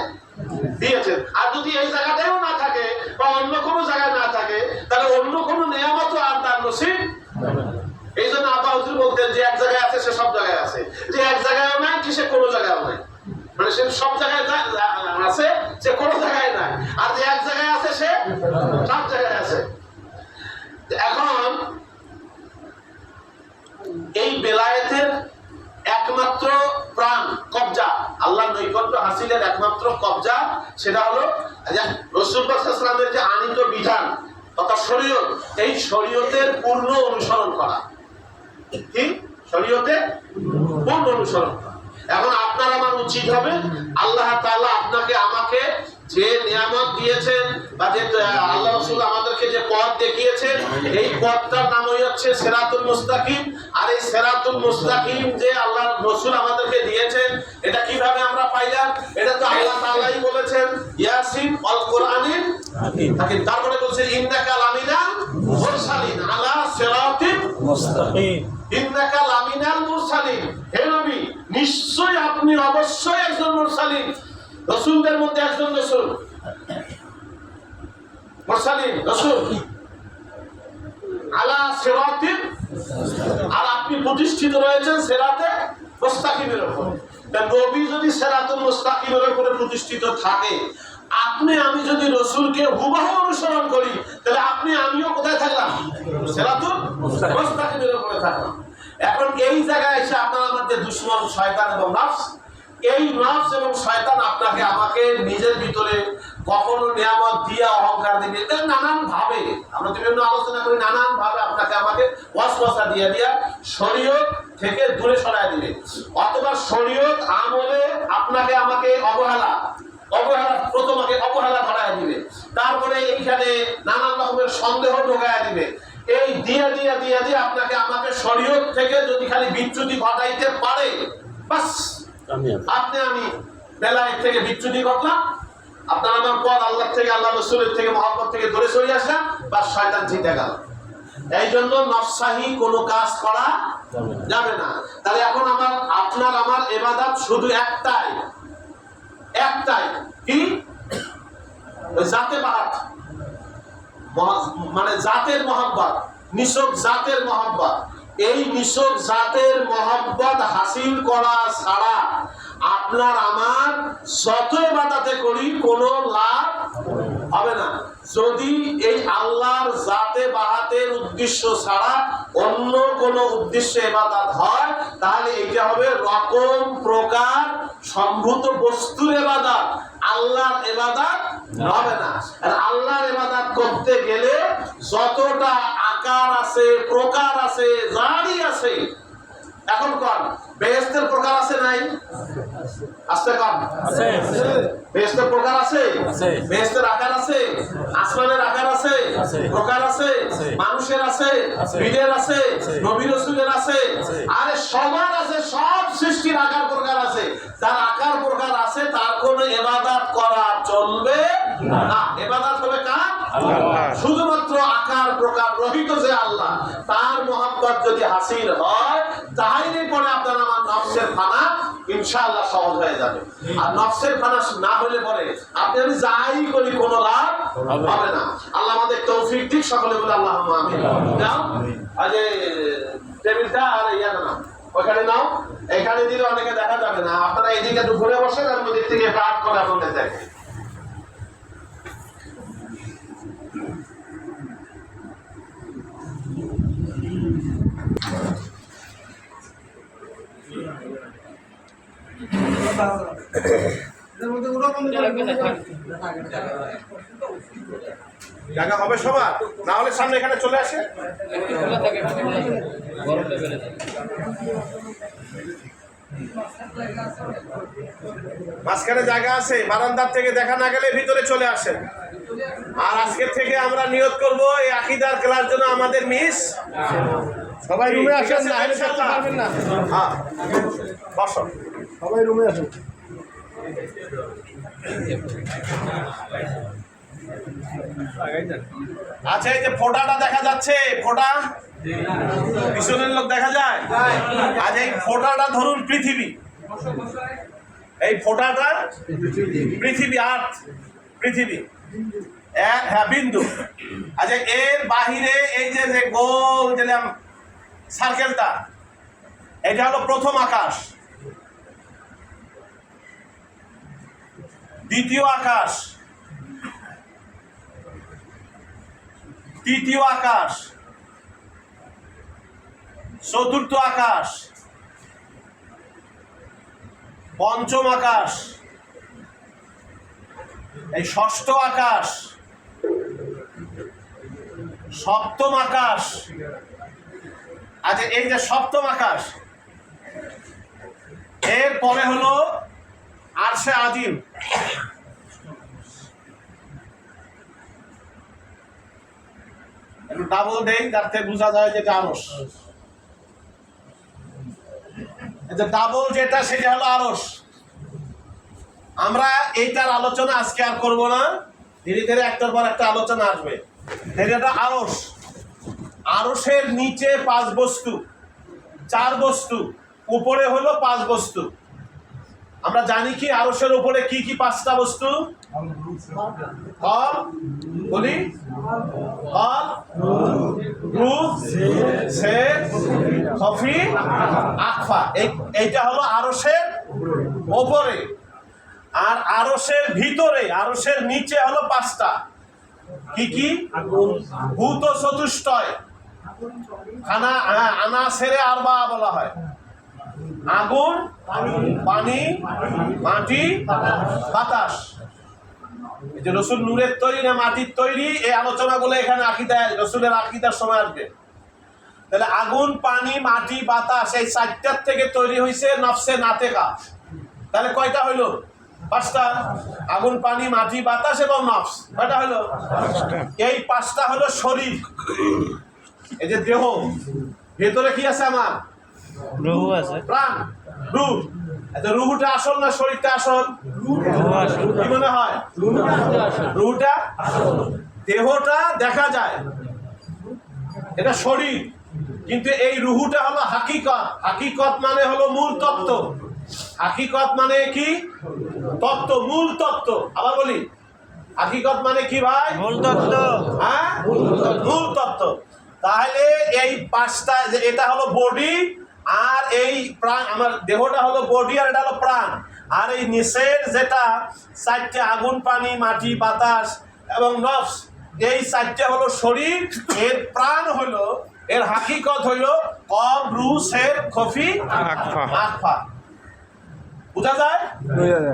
দিয়েছেন। আর যদি এই জায়গাটাও না থাকে বা অন্য কোনো জায়গায় না থাকে তাহলে অন্য কোনো নিয়ামতও আর তার নসিব। এই জন্য আব্বা হুজুর বলতেন যে এক জায়গায় আছে সে সব জায়গায় আছে, যে এক জায়গায়ও নাই কি সে কোনো জায়গায়ও নাই, মানে সে সব জায়গায় আছে সে কোনো জায়গায় নাই, আর যে এক জায়গায় আছে সে সব জায়গায় আছে। এখন এই বেলায়েতের একমাত্র প্রাণ কবজা, আল্লাহর নৈকট্য হাসিলের একমাত্র কবজা সেটা হলো রাসূল পাক সাল্লাল্লাহু আলাইহি ওয়াসাল্লামের যে আনিত বিধান তথা শরীয়ত, এই শরীয়তের পূর্ণ অনুসরণ করা। কি শরীয়তে পূর্ণ অনুসরণ করা। এখন আপনার আমার উচিত হবে আল্লাহ তাআলা আপনাকে আমাকে যে নিয়ামত দিয়েছেন বা যে আল্লাহ রাসূল আমাদেরকে যে পথ দেখিয়েছেন এই পথটার নামই হচ্ছে সিরাতুল মুস্তাকিম। আর এই সিরাতুল মুস্তাকিম যে আল্লাহ রাসূল আমাদেরকে দিয়েছেন এটা কিভাবে আমরা পাইলাম? এটা তো আল্লাহ তাআলাই বলেছেন ইয়াসিন আল কোরআনিল হাকিম। তারপরে বলছে ইন্নাকা লামিনাল মুরসালিন আলা সিরাতিল মুস্তাকিম। ইন্নাকা লামিনাল মুরসালিন, হে নবী নিশ্চয় আপনি অবশ্যই একজন মুরসালিন, রাসূলদের মধ্যে একজন রাসূল, মুরসালিন রাসূল আলা সিরাতিল, আর আপনি প্রতিষ্ঠিত রয়েছেন সিরাতে মুস্তাকিমের উপর। তা নবী যদি সিরাতুল মুস্তাকিমের উপরে প্রতিষ্ঠিত থাকে, আপনি আমি যদি রাসূলকে হুবহু অনুসরণ করি তাহলে আপনি আমিও কোথায় থাকলাম? সিরাতুল মুস্তাকিমের উপরে থাকলাম। এখন এই জায়গায় এসে আপনার মধ্যে দুশমন শয়তান এবং নফস, এই নফস এবং শয়তান আপনাকে আমাকে নিজের ভিতরে কখনো নিয়ামত দিয়ে অহংকার দিবে, নানান ভাবে আমরা বিভিন্ন আলোচনা করি, নানান ভাবে আপনাকে আমাকে ওয়াসওয়াসা দিয়ে দিয়া শরীয়ত থেকে দূরে সরায় দিবে, অথবা শরীয়ত আমলে আপনাকে আমাকে অবহেলা প্রথমে অবহেলা ধরায় দিবে, তারপরে এইখানে নানান রকমের সন্দেহ ঢোকায় দিবে। এই দিয়ে দিয়ে দিয়ে দিয়ে আপনাকে আমাকে শরীয়ত থেকে যদি খালি বিচ্যুতি ঘটাইতে পারে, বাস আপনি আমি বেলায়েত থেকে বিচ্যুতি ঘটলাম, আপনার আমার পথ আল্লাহ থেকে আল্লাহ রাসূলের থেকে মহব্বত থেকে দূরে সরে আসলাম, বা শয়তান জিতে গেল। এই জন্য নফসাহি কোনো কাজ করা যাবে না। তাহলে এখন আপনার আমার ইবাদত শুধু একটাই কি জাতে বাহাত, মানে জাতের মহব্বত, নিছক জাতের মহব্বত। এই নিছক জাতের মহব্বত হাসিল করা ছাড়া আপনার আমার যত ইবাদতে করি কোনো লাভ হবে না। যদি এই আল্লাহর জাতে বাহাতের উদ্দেশ্য ছাড়া অন্য কোনো উদ্দেশ্যে ইবাদত হয় তাহলে এটা হবে রকম প্রকার সম্ভূত বস্তুর ইবাদত, আল্লাহর ইবাদত হবে না। আর আল্লাহর ইবাদত করতে গেলে যতটা আকার আছে, প্রকার আছে, জারি আছে, এখন কোন বেহেশতের প্রকার আছে নাই? আসতে কোন আছে? বেহেশতের প্রকার আছে, বেহেশতের আকার আছে, আসমানের আকার আছে, প্রকার আছে, মানুষের আছে, বীরের আছে, নবী রাসূলের আছে, আরে সবার আছে, সব সৃষ্টির আকার প্রকার আছে। যার আকার প্রকার আছে তার কোনো ইবাদত করা চলবে না। ইবাদত হবে কার? আল্লাহ। শুধুমাত্র আকার প্রকার রহিত যে আল্লাহ, তার মহব্বত যদি হাসিল হয় তাহলে পরে আপনার আমার নফসের ফানা ইনশাআল্লাহ সহজ হয়ে যাবে। আর নফসের ফানা না হলে পরে আপনি আমি যাই করি কোনো লাভ হবে না। আল্লাহ আমাদের তৌফিক দিক, সকলে বলে আল্লাহুম্মা আমিন। নাও আজ টেবিলটা আর ইয়াটা নাও, ওখানে নাও, এখানে দিলে অনেকে দেখা যাবে না। আপনারা এদিকে একটু ঘুরে বসেন, আর ওদিক থেকে পাঠ করে আপনাদের দেখেন। জায়গা হবে সবার, না হলে সামনে এখানে চলে আসে। মাঝখানে জায়গা আছে, বারান্দার থেকে দেখা না গেলে ভিতরে চলে আসেন। আর আজকের থেকে আমরা নিয়ত করব এই আকীদার ক্লাস যেন আমাদের মিস সবাই রুমে ঠিক আসেন, আছে, না হলে ইনশাআল্লাহ। পারবেন না। হ্যাঁ, বসো। সবাই রুমে আসুন। আচ্ছা, এই যে ফোঁটাটা দেখা যাচ্ছে, ফোঁটা পিছনের লোক দেখা যায়। আজ এই ফোঁটাটা ধরুন পৃথিবী, এই ফোঁটাটা পৃথিবী, আর্থ, পৃথিবী হ্যাঁ বিন্দু। আচ্ছা, এর বাহিরে এই যে যে গোল যেলাম সার্কেলটা, এটা হলো প্রথম আকাশ, দ্বিতীয় আকাশ, তৃতীয় আকাশ, চতুর্থ আকাশ, পঞ্চম আকাশ, এই ষষ্ঠ আকাশ, সপ্তম আকাশ। আচ্ছা, এই যে সপ্তম আকাশ, এর পরে হলো আরশে আজিম। একটু ডাবল দেই যাতে বোঝা যায় যে এটা আরশ। ডাবল যেটা সেটা হলো আরশ। আমরা এইটার আলোচনা আজকে আর করব না, ধীরে ধীরে একটার পর একটা আলোচনা আসবে। এটা আরশ। আরশের নিচে 5 বস্তু, 4 বস্তু, উপরে হলো 5 বস্তু। আমরা জানি কি আরশের উপরে কি কি 5টা বস্তু? বলি খফি আকফা। এইটা হলো আরশের উপরে। আর আরশের ভিতরে, আরশের নিচে হলো 5টা। কি কি? ভূত চতুষ্টয়, আনা সেরে আরবা বলা হয়। আগুন, পানি, মাটি, বাতাস। এই যে রসুল নূরের তৈরি না মাটির তৈরি, এই আলোচনাগুলো এখানে আকীদায়, রসুলের আকীদার সময় আসবে। তাহলে আগুন, পানি, মাটি, বাতাস, এই 4টার থেকে তৈরি হয়েছে নফসে নাতেকা। তাহলে কয়টা হইলো? 5টা। আগুন, পানি, মাটি, বাতাস এবং নফস, কয়টা হইলো? এই 5টা হলো শরীর। এই যে দেহ, ভেতরে কি আছে আমার? রুহ আছে, প্রাণ, রূহ। আচ্ছা, রুহটা আসল না শরীরটা আসল? কি মনে হয়? রুহটা। দেহটা দেখা যায়, এটা শরীর, কিন্তু এই রুহটা হলো হাকিকত। হাকিকত মানে হলো মূল তত্ত্ব। হাকিকত মানে কি? তত্ত্ব, মূল তত্ত্ব। আবার বলি, হাকিকত মানে কি ভাই? মূল তত্ত্ব। হ্যাঁ, মূল তত্ত্ব। তাহলে এই 5টা, এটা হলো বডি, আর এই প্রাণ, আমার দেহটা হলো বডি, আর এটা হলো প্রাণ। আর এই নিচের যেটা 4টে, আগুন, পানি, মাটি, বাতাস এবং নফস, এই 4টে হলো শরীর। এর প্রাণ হলো, এর হাকিকত হইল কব, রূহ, সের, খফি, আকফা। বুঝা যায়?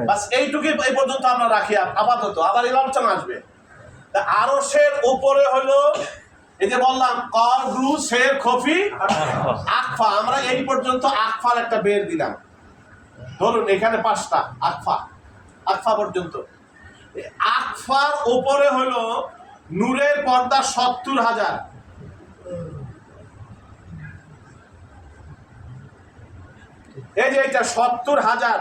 বাস এইটুকুই এই পর্যন্ত আমরা রাখি আপাতত, আবার এই আলোচনা আসবে। আরশের উপরে হলো এই যে বললাম কব, রূহ, সের, খফি, আকফা। আমরা এই পর্যন্ত আকফার একটা বের দিলাম। ধরুন এখানে 5টা আকফা, আকফা পর্যন্ত। আকফার উপরে হলো নূরের পর্দা 70,000। এই যে এটা 70,000।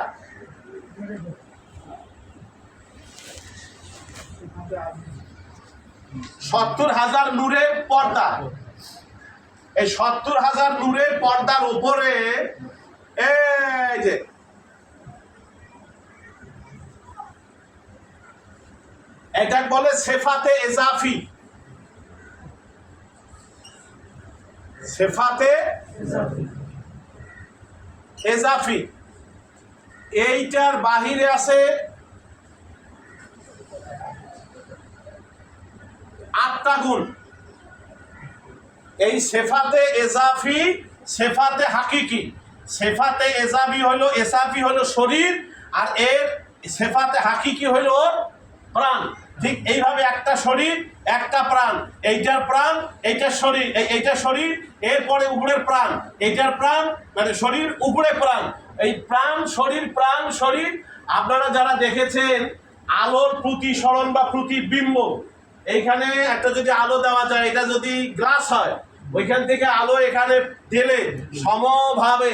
নূরের পর্দা। এই 70,000 নূরের পর্দার উপরে এই যে এটা বলে সেফাতে এজাফি। সেফাতে এজাফি। এইটার বাহিরে আছে 8টা গুণ। এই সেফাতে এজাফি, সেফাতে হাকিকি। সেফাতে এজাফি হলো, এসাফি হলো শরীর, আর এর সেফাতে হাকিকি হলো প্রাণ। ঠিক এইভাবে একটা শরীর, একটা প্রাণ। এইটার প্রাণ, এইটার শরীর, এইটার শরীর, এরপরে উপরের প্রাণ, এইটার প্রাণ, মানে শরীর উপরে প্রাণ। এই প্রাণ, শরীর, প্রাণ, শরীর। আপনারা যারা দেখেছেন আলোর প্রতিসরণ বা প্রতিবিম্ব, এইখানে একটা যদি আলো দেওয়া যায়, এটা যদি গ্লাস হয়, ওইখান থেকে আলো এখানে দিলে সমভাবে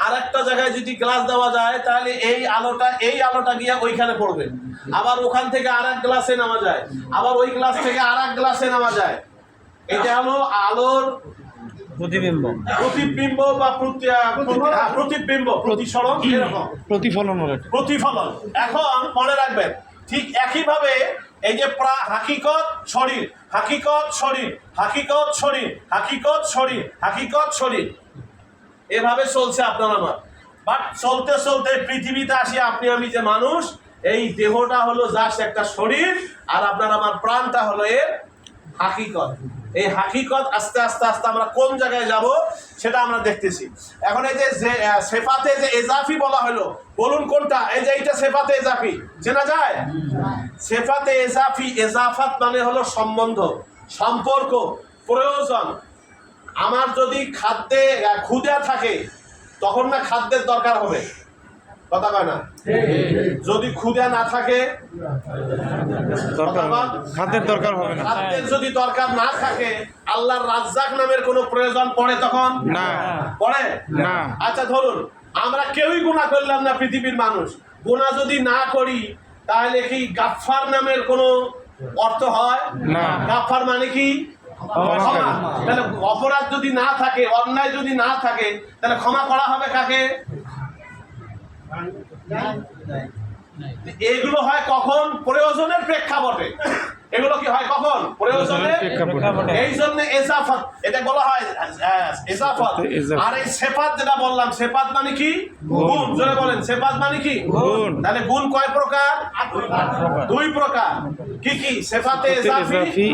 আর একটা জায়গায় যদি গ্লাস দেওয়া যায় তাহলে এই আলোটা গিয়ে ওইখানে পড়বে, আবার ওখান থেকে আর এক গ্লাসে নেওয়া যায়, আবার ওই গ্লাস থেকে আর এক গ্লাসে নেওয়া যায়। এটা হলো আলোর প্রতিবিম্ব বা প্রতিবিম্ব, প্রতিসরণ, এরকম প্রতিফলন। এখন মনে রাখবেন ঠিক একইভাবে এই যে হাকিকত শরীর, হাকিকত শরীর, হাকিকত শরীর, হাকিকত শরীর, হাকিকত শরীর, এভাবে চলছে আপনার আমার। বাট চলতে চলতে পৃথিবীতে আসি আপনি আমি যে মানুষ, এই দেহটা হলো জাস্ট একটা শরীর, আর আপনার আমার প্রাণটা হলো এর হাকিকত। এই হাকিকত আস্তে আস্তে আস্তে আমরা কোন জায়গায় যাব সেটা আমরা দেখতেছি। এখন এই যে সেফাতে যে এজাফি বলা হলো, বলুন কোনটা? এই যে এইটা সেফাতে এজাফি, চেনা যায়? সেফাতে এজাফি, এজাফাত মানে হলো সম্বন্ধ, সম্পর্ক, প্রয়োজন। আমার যদি খাদ্যে ক্ষুধা থাকে তখন না খাদ্যের দরকার হবে, কথা কয় না? যদি ক্ষুধা না থাকে খাদ্যের দরকার হবে না। খাদ্যের যদি দরকার না থাকে আল্লাহর রাজ্জাক নামের কোনো প্রয়োজন পড়ে তখন? না, পড়ে না। আচ্ছা ধরুন আমরা কেউই গুনাহ করলাম না, পৃথিবীর মানুষ গুনাহ যদি না করি তাহলে কি গাফফার নামের কোনো অর্থ হয়? না। গাফফার মানে কি? ক্ষমা। তাহলে অপরাধ যদি না থাকে, অন্যায় যদি না থাকে, তাহলে ক্ষমা করা হবে কাকে? এগুলো হয় কখন? প্রয়োজনের প্রেক্ষাপটে। এগুলো কি হয় কখন? প্রয়োজনের প্রেক্ষাপটে। এই জন্য এজাফাত এটা বলা হয় এজাফাত। আর এই সিফাত যেটা বললাম, সিফাত মানে কি? গুণ। জোরে বলেন, সিফাত মানে কি? গুণ। তাহলে গুণ কয় প্রকার? দুই প্রকার। কি কি? সিফাতে এজাফি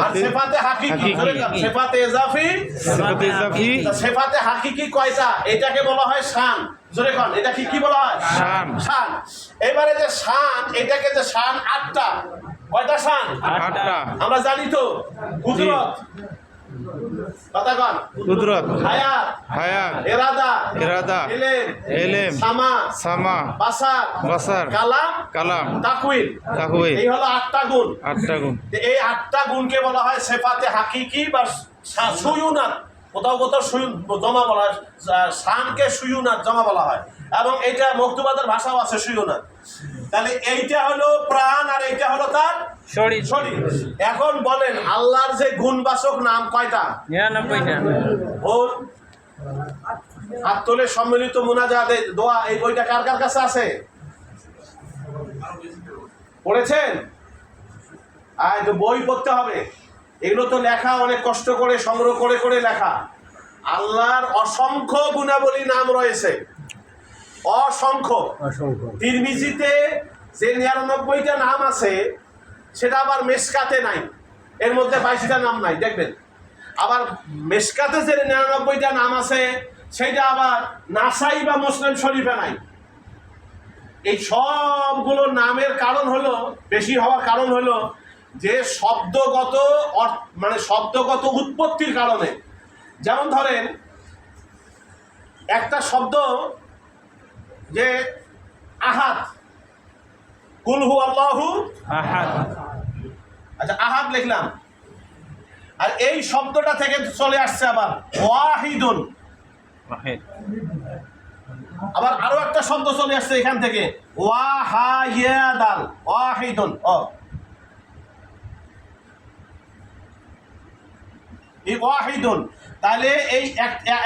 আর সিফাতে হাকিকি। জোরে বলেন, সিফাতে এজাফি, সিফাতে এজাফি। সিফাতে হাকিকি কয়টা? এটাকে বলা হয় শান। জোরে কোন, এটা কি বলা হয়? শান। শান। এবারে যে শান, এটাকে যে শান আটটা। কয়টা শান? আটটা। আমরা জানি তো, কুদরত, কথা কোন, কুদরত, হায়াত, হায়াত, ইরাদা, ইরাদা, ইলম, ইলম, সামা, সামা, বাসার, বাসার, কালাম, কালাম, তাকওয়িন। তাকওয়িন। এই হলো আটটা গুণ। আটটা গুণ। এই আটটা গুণকে বলা হয় সিফাতে হাকিকি বা সুয়ুনাত। কোথাও কোথাও জমা বলা হয়, শানকে সুয়ুনাত জমা বলা হয়, এবং এইটা মকতুবাদের ভাষাও আছে সুয়ুনাত। তাহলে এইটা হলো প্রাণ আর এইটা হলো তার শরীর। শরীর। এখন বলেন আল্লাহর যে গুণবাচক নাম কয়টা? 99টা। ওর আত্মলে সম্মিলিত মুনাজাতে দোয়া, এই বইটা কার কার কাছে আছে? পড়েছেন? আর তো বই পড়তে হবে। এগুলো তো লেখা অনেক কষ্ট করে সংগ্রহ করে করে লেখা। আল্লাহর অসংখ্য গুণাবলী নাম রয়েছে, অসংখ্য। তিরমিজিতে যে 99টা নাম আছে সেটা আবার মেশকাতে নাই, এর মধ্যে 22টা নাম নাই, দেখবেন। আবার মেশকাতে যে 99টা নাম আছে সেটা আবার নাসাই বা মুসলিম শরীফে নাই। এই সবগুলো নামের কারণ হলো, বেশি হওয়ার কারণ হলো যে শব্দগত মানে শব্দগত উৎপত্তির কারণে। যেমন ধরেন একটা শব্দ যে আহাদ, কুল হু আল্লাহু আহাদ। আচ্ছা আহাদ লিখলাম, আর এই শব্দটা থেকে চলে আসছে আবার ওয়াহিদুন। আবার আরো একটা শব্দ চলে আসছে এখান থেকে ওয়াহায়াদাল, ওয়াহিদুন। এই ওয়াহিদুন, তাহলে এই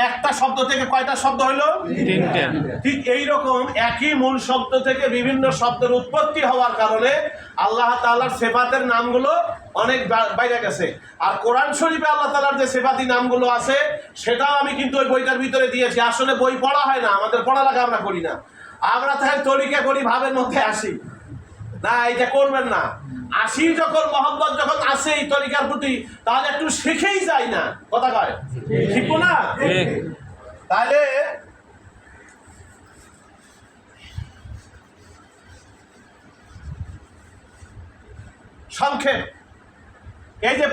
একটা শব্দ থেকে কয়টা শব্দ হলো? 3টা। ঠিক এইরকম একই মূল শব্দ থেকে বিভিন্ন শব্দের উৎপত্তি হওয়ার কারণে আল্লাহ তাআলার সিফাতের নামগুলো অনেক বাইরে গেছে। আর কোরআন শরীফে আল্লাহ তাআলার যে সিফাতি নামগুলো আছে সেটাও আমি কিন্তু ওই বইটার ভিতরে দিয়েছি। আসলে বই পড়া হয় না, আমাদের পড়ালেখা আমরা করি না, আমরা তাই তরিকা করি, ভাবের মধ্যে আসি না, এটা করবেন না। আসি যখন মহব্বত যখন আসে এই তরিকার প্রতি, তাহলে একটু শিখেই যাই না, কথা কয়, শিখবো না? তাহলে সংক্ষেপ, এই যে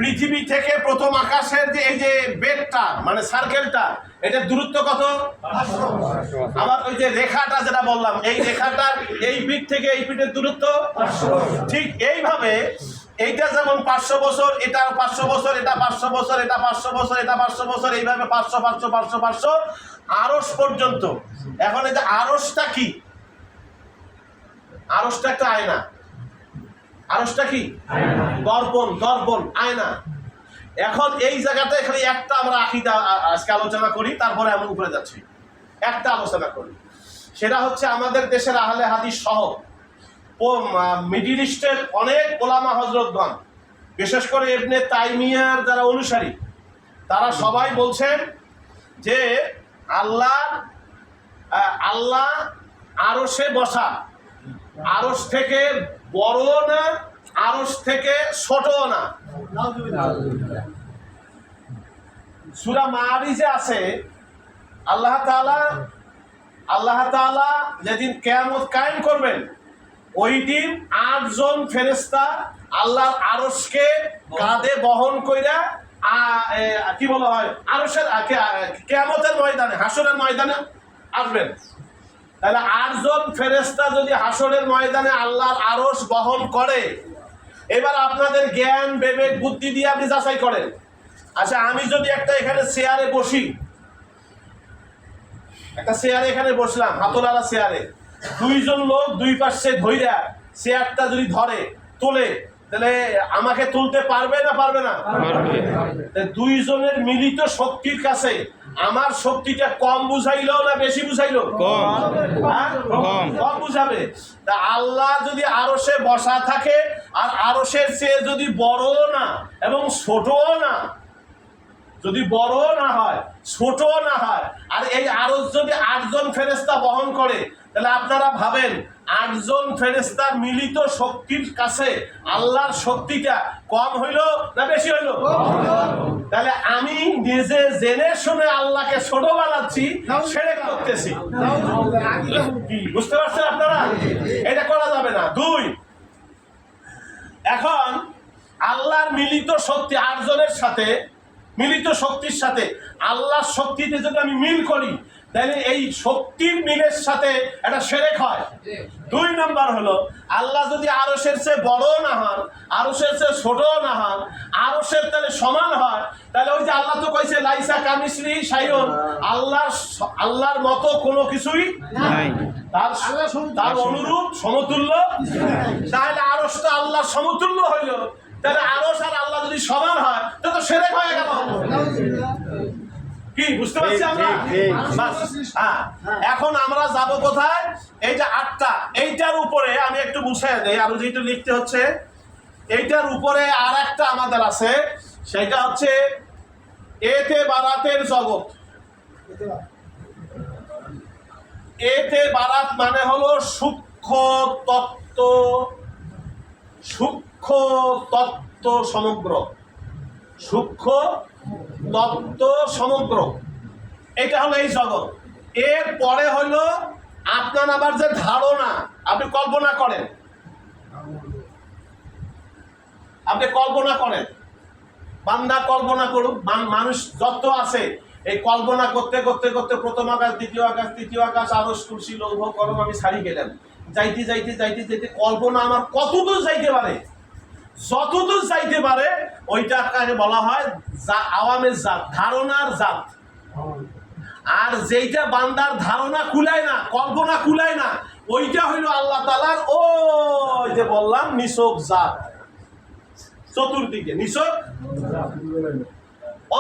পৃথিবী থেকে প্রথম আকাশের যে এই যে বেগটা মানে সার্কেলটা, এটার দূরত্ব কত? আবার ওই যে রেখাটা যেটা বললাম, এই রেখাটার এই পিঠ থেকে এই পিঠের দূরত্ব। ঠিক এইভাবে এইটা যেমন 500 বছর, এটা 500 বছর, এটা 500 বছর, এটা 500 বছর, এটা 500 বছর, এইভাবে 500 500 500 500 আরশ পর্যন্ত। এখন এই যে আরশটা কি? আরশটা একটা আয়না। আরশটা কি? দর্পণ। দর্পণ, আয়না। এখন এই জায়গাতে এখানে একটা আমরা আকীদা আজকে আলোচনা করি, তারপরে আমরা উপরে যাচ্ছি। একটা আলোচনা করি, সেটা হচ্ছে আমাদের দেশের আহলে হাদিস সহ মিডিল ইস্টের অনেক ওলামা হযরতগণ, বিশেষ করে ইবনে তাইমিয়ার যারা অনুসারী, তারা সবাই বলছেন যে আল্লাহ আরশে বসা, আরশ থেকে বড় না, আরশ থেকে ছোট না। সূরা মাআরিজে আছে আল্লাহ তাআলা যেদিন কিয়ামত কায়েম করবেন, ওই দিন 8 জন ফেরেশতা আল্লাহর আরশকে কাঁধে বহন কইরা কি বলা হয়, আরশের কিয়ামতের ময়দানে, হাসরের ময়দানে আসবেন। তাহলে 8 জন ফেরেশতা যদি হাসরের ময়দানে আল্লাহর আরশ বহন করে, এবার আপনাদের জ্ঞান বিবেক বুদ্ধি দিয়ে আপনি যাচাই করেন। আচ্ছা, আমি যদি একটা এখানে চেয়ারে বসি, একটা চেয়ারে এখানে বসলাম, হাতলালা চেয়ারে, 2 জন লোক 2 পাশে ধইরা চেয়ারটা যদি ধরে তোলে, তাহলে আমাকে তুলতে পারবে না পারবে না? 2 জনের মিলিত শক্তির কাছে আমার শক্তিটা কম বুঝাইলো না বেশি বুঝাইলো? কম বুঝাবে। তা আল্লাহ যদি আরশে বসা থাকে, আর আরশের চেয়ে যদি বড় না এবং ছোটও না, যদি বড় না হয় ছোটও না হয়, আর এই আরশ যদি 8 জন ফেরেশতা বহন করে, তাহলে আপনারা ভাবেন 8 জন ফেরেশতার মিলিত শক্তির কাছে আল্লাহর শক্তিটা কম হইল না বেশি হইল? তাহলে আমি নিজে জেনে শুনে আল্লাহকে ছোট বানাচ্ছি, শিরক করতেছি। বুঝতে পারছেন আপনারা? এটা করা যাবে না। 2, এখন আল্লাহর মিলিত শক্তি 8 জনের সাথে, মিলিত শক্তির সাথে আল্লাহর শক্তিতে যদি আমি মিল করি, তাহলে এই শক্তির মিলের সাথে একটা শিরক হয়। 2 নম্বর হলো, আল্লাহ যদি আরশের চেয়ে বড় না হন, আরশের চেয়ে ছোট না হন, আরশের তাহলে সমান হয়, তাহলে ওই যে আল্লাহ তো কইছে লাইসা কামিসলিহি শাইউন, আল্লাহর মতো কোনো কিছুই নাই, তার অনুরূপ সমতুল্য। তাহলে আরশটা আল্লাহর সমতুল্য হইল, তাহলে আরশ আর আল্লাহ যদি সমান হয়, তাহলে তো শিরক হয়ে গেল। কি বুঝতে পারছি আমরা? এখন আমরা যাব কোথায়? এই যে 8টা, এইটার উপরে আমি একটু বুঝিয়ে দেই, আর যেটা লিখতে হচ্ছে, এইটার উপরে আর একটা আমাদের আছে, সেটা হচ্ছে এতে বারাতের জগৎ। এতে বারাত মানে হলো সূক্ষ্ম তত্ত্ব সমগ্র, সূক্ষ্ম তত্ত্ব সমগ্র, এটা হলো এই জগৎ। এর পরে হইল আপনার আবার যে ধারণা, আপনি কল্পনা করেন, বান্দা কল্পনা করুক, মানুষ যত আছে এই কল্পনা করতে করতে করতে প্রথম আকাশ, দ্বিতীয় আকাশ, তৃতীয় আকাশ, আরশ, কুরসি, লৌহ কলম আমি ছাড়ি গেলাম। যাইতে যাইতে যাইতে যাইতে কল্পনা আমার কতদূর যাইতে পারে, যতদূর যাইতে পারে ওইটাকে বলা হয় আওয়ামের জাত, ধারণার জাত। আর যেইটা বান্দার ধারণা কুলায় না, কল্পনা কুলায় না, ওইটা হইল আল্লাহ তাআলার ওই যে বললাম নিছক জাত। চতুর্দিকে নিছক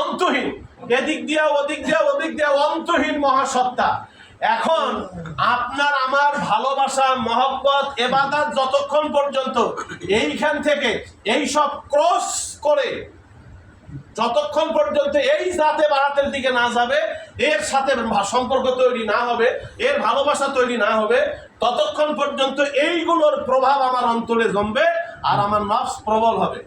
অন্তহীন, এদিক দিয়া ওদিক দিয়া ওদিক দিয়া অন্তহীন মহাসত্তা। এখন আপনার আমার ভালোবাসা, মহব্বত, ইবাদত যতক্ষণ পর্যন্ত এইখান থেকে এই সব ক্রস করে যতক্ষণ পর্যন্ত এই জাতে বারাতের দিকে না যাবে, এর সাথে সম্পর্ক তৈরি না হবে, এর ভালোবাসা তৈরি না হবে, ততক্ষণ পর্যন্ত এইগুলোর প্রভাব আমার অন্তরে জমবে, আর আমার নফস প্রবল হবে।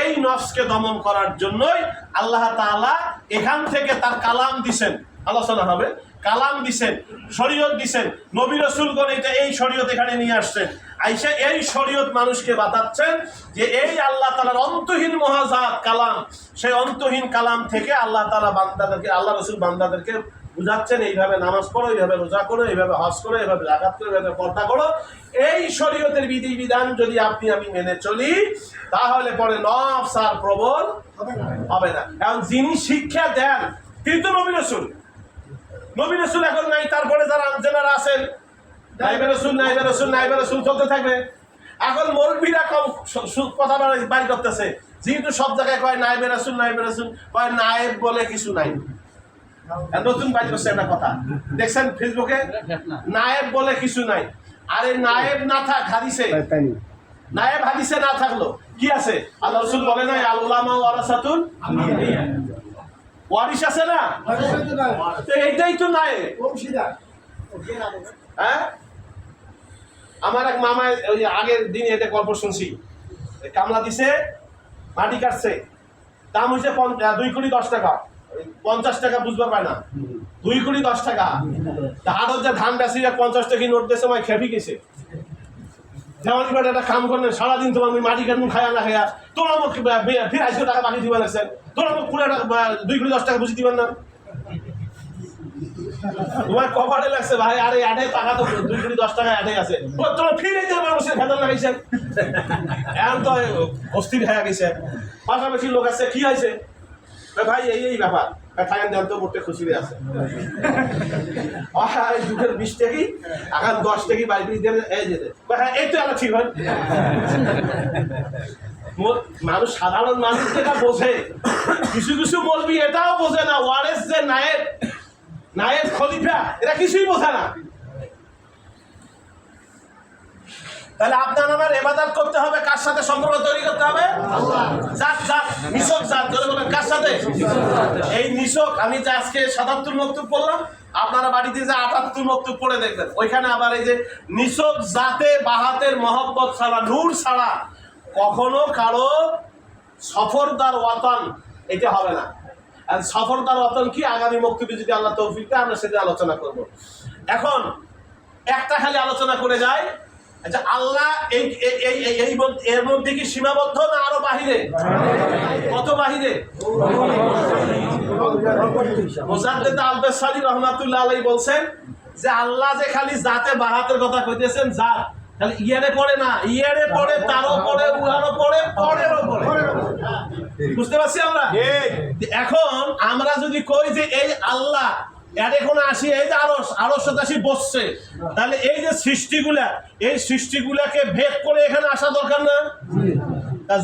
এই নফসকে দমন করার জন্যই আল্লাহ তাআলা এখান থেকে তার কালাম দিছেন, আলোচনা হবে, কালাম দিছেন, শরীয়ত দিছেন, নবী রাসূলগণ এটা এই শরীয়ত এখানে নিয়ে আসছেন। আইসা এই শরীয়ত মানুষকে বাতাচ্ছেন যে এই আল্লাহ তাআলার অন্তহীন মহাজাত কালাম, সেই অন্তহীন কালাম থেকে আল্লাহ তাআলা বান্দাদেরকে, আল্লাহ রাসূল বান্দাদেরকে বুঝাচ্ছেন এইভাবে নামাজ পড়ো, এইভাবে রোজা করো, এইভাবে হজ করো, এইভাবে জাকাত করো, এইভাবে পর্দা করো। এই শরীয়তের বিধিবিধান যদি আপনি আমি মেনে চলি, তাহলে পরে নফস আর প্রবল হবে না। এখন যিনি শিক্ষা দেন তিনি তো নবী রাসূল। নবী রাসূল এখন নাই, তারপরে যারা আছেন নাইবে রাসূল চলতে থাকবে। এখন মৌলবীরা কম কথা বাড়ি করতেছে, যেহেতু সব জায়গায় কয় নাইবে রাসূল কয় নায়েব বলে কিছু নাই। নতুন বাড়ি করছে একটা কথা দেখছেন ফেসবুকে, নায়েব বলে কিছু নাই। আরে নায়েব না থাক হাদিসে, নায়েব হাদিসে না থাকলো কি আছে? আল্লাহ রাসূল বলে নাই আল উলামা ওয়ারাসাতুল আম্বিয়া, ওয়ারিস আছে না? তো এইটাই তো নায়েব। হ্যাঁ, আমার এক মামা ওই আগের দিন এটা গল্প শুনছি, কামলা দিছে, মাটি কাটছে, দাম হয়েছে 2 কোটি 10 টাকা, 50 টাকা বুঝতে পারে না, 2 কোটি 10 টাকা। আরো যে ধান বেশি 50 টাকা নোট দিয়েছে, আমার খেপি গেছে। যেমন একটা কাম করেন সারাদিন, তোমার মাটি কাটুন খায়া না খায়া, তোমার আমাকে ফির 80 টাকা বাকি দিবেন লাগছেন, তোমার আমাকে 2 কোটি 10 টাকা বুঝে দিবেন না। তোমার কপাটে লাগছে ভাই, আরে অ্যাডে টাকা তো 2 কোটি 10 টাকা অ্যাডে আছে, তোমার ফিরে দিয়ে মানুষের ভেতর লাগাইছেন। এখন তো অস্থির হয়ে গেছে। পাশাপাশি লোক আছে, কি হয়েছে ভাই? এই ব্যাপার থাকেন দেন তো, মোটে খুশি আছে। দুধের 20 টাকি এখন 10 টাকি বাড়ি দিয়ে এই যেতে, হ্যাঁ এই তো আমার ঠিক হয়। মানুষ, সাধারণ মানুষ যেটা বোঝে, কিছু কিছু বলবি এটাও বোঝে না। ওয়ারেস যে নায়েব খলিফা, এরা কিছুই বোঝে না। তাহলে আপনার আমার ইবাদত করতে হবে, কার সাথে সম্পর্ক তৈরি করতে হবে? কার সাথে? এই নিছক আমি যে আজকে 77 মক্তব পড়লাম, আপনারা বাড়িতে যে 78 মক্তব পড়ে দেখবেন, ওইখানে আবার এই যে নিছক জাতে বাহাতের মহব্বত ছাড়া, নূর ছাড়া কখনো কারো সফরদার ওয়াতান এটা হবে না। আর সফরদার ওয়াতান কি, আগামী মক্তবে যদি আল্লাহ তৌফিক দেয় আমরা সেটা আলোচনা করব। এখন একটা খালি আলোচনা করে যায়, আচ্ছা আল্লাহ এর মধ্যে কি সীমাবদ্ধ না আরো বাহিরে? কত বাহিরে? মুজাদ্দিদ আল-বাসারি রাহমাতুল্লাহ আলাইহি বলছেন যে আল্লাহ যে খালি জাতে বাহাতের কথা কইতেছেন, জাত খালি ইয়ারে পড়ে না, ইয়ারে পড়ে, তারও পড়ে, উড়ারও পড়ে, পড়েরও পড়ে। বুঝতে পারছি আমরা? এখন আমরা যদি কই যে এই আল্লাহ এর এখন আসি, এই যে আরশ আসি বসছে, তাহলে এই যে সৃষ্টিগুলাকে ভেদ করে এখানে আসা দরকার না?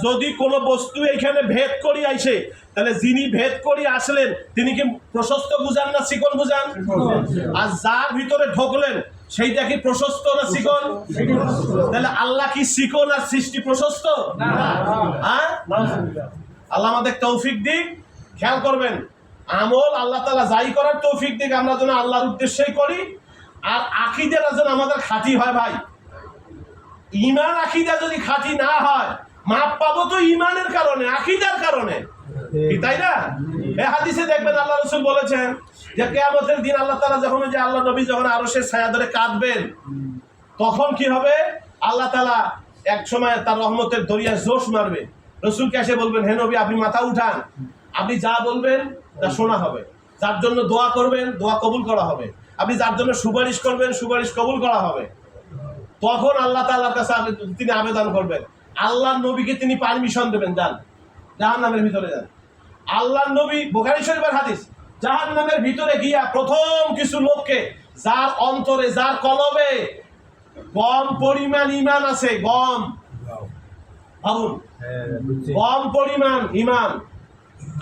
যদি কোনো বস্তু এইখানে ভেদ করি আইছে, তাহলে যিনি ভেদ করি আসলেন তিনি কি প্রশস্ত বুঝান না চিকন বুঝান? আর যার ভিতরে ঢোকলেন সেইটা কি প্রশস্ত না চিকন? তাহলে আল্লাহ কি চিকন আর সৃষ্টি প্রশস্ত? হ্যাঁ, আল্লাহ আমাদের তৌফিক দিক। খেয়াল করবেন, আমল আল্লাহ তাআলা যাই করার তৌফিক দিক, আমরা যেন আল্লাহর উদ্দেশ্যেই করি। আর আকীদাটা যেন আমাদের খাঁটি হয় ভাই। ঈমান আকীদা যদি খাঁটি না হয়, মাপ পাবো তো ঈমানের কারণে, আকীদার কারণে, তাই না? এই হাদিসে দেখবেন আল্লাহ রাসূল বলেছেন যে কিয়ামতের দিন আল্লাহ তাআলা যখন, যে আল্লাহ নবী যখন আরশের ছায়া ধরে কাঁদবেন, তখন কি হবে? আল্লাহ তাআলা এক সময় তার রহমতের দরিয়ায় জোশ মারবে। রাসূলকে এসে বলবেন, হে নবী আপনি মাথা উঠান, আপনি যা বলবেন তা শোনা হবে। যার জন্য দোয়া করবেন, দোয়া কবুল করা হবে। আপনি যার জন্য সুপারিশ করবেন, সুপারিশ কবুল করা হবে। তখন আল্লাহ তাআলার কাছে তিনি আবেদন করবেন, আল্লাহর নবীকে তিনি পারমিশন দেবেন, যান জাহান্নামের ভিতরে যান। আল্লাহর নবী, বুখারী শরীফের হাদিস, জাহান্নামের ভিতরে গিয়া প্রথম কিছু লোককে, যার অন্তরে, যার কলবে গম পরিমাণ ঈমান আছে, গম, ভাবুন গম পরিমাণ ঈমান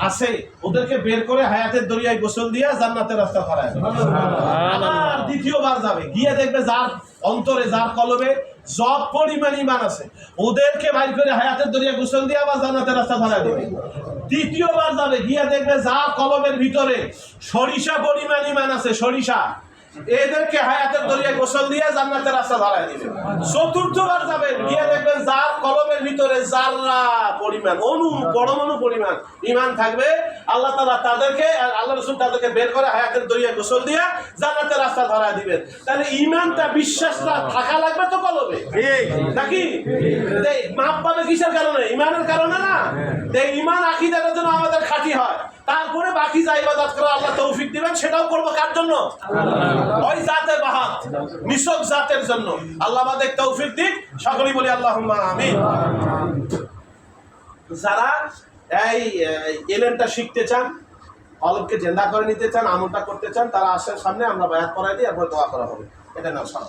আছে, ওদেরকে বের করে হায়াতের দরিয়ায় গোসল দিয়া জান্নাতের রাস্তা করায়। আবার দ্বিতীয়বার যাবে, গিয়ে দেখবে যার অন্তরে, যার কলবে জব পরিমাণ ঈমান আছে, ওদেরকে বাইর করে হায়াতের দরিয়ায় গোসল দিয়া আবার জান্নাতের রাস্তা করায় দেবে। তৃতীয়বার যাবে, গিয়ে দেখবে যার কলবের ভিতরে সরিষা পরিমাণ ঈমান আছে, সরিষা, এদেরকে হায়াতের দরিয়ায় গোসল দিয়ে জান্নাতের রাস্তা ধরায় দিবেন। চতুর্থবার যাবেন, গিয়ে দেখবেন যার কলমের ভিতরে জাররা পরিমাণ, পরমাণু পরিমাণ ঈমান থাকবে, আল্লাহ তাআলা তাদেরকে, আল্লাহ রাসূল তাদেরকে বের করে হায়াতের দরিয়ায় গোসল দিয়ে জান্নাতের রাস্তা ধরায় দিবেন। তাহলে ঈমানটা, বিশ্বাসটা থাকা লাগবে তো কলবে, নাকি? মাপ পাবে কিসের কারণে? ঈমানের কারণে না? ঈমান আকীদার জন্য আমাদের খাঁটি হয়, তারপরে বাকি পাকিজা ইবাদত করা আল্লাহ তৌফিক দিবেন, সেটাও করবো কার জন্য? ওই জাতে বাহাত, নিছক জাতের জন্য। আল্লাহ আমাদের তৌফিক দিক, সকলেই বলি আল্লাহুম্মা আমিন। যারা এই এলেনটা শিখতে চান, অলমকে জেন্দা করে নিতে চান, আমলটা করতে চান, তারা আসেন সামনে, আমরা বায়াত করাই দিই, এরপর দোয়া করা হবে। এটা না সব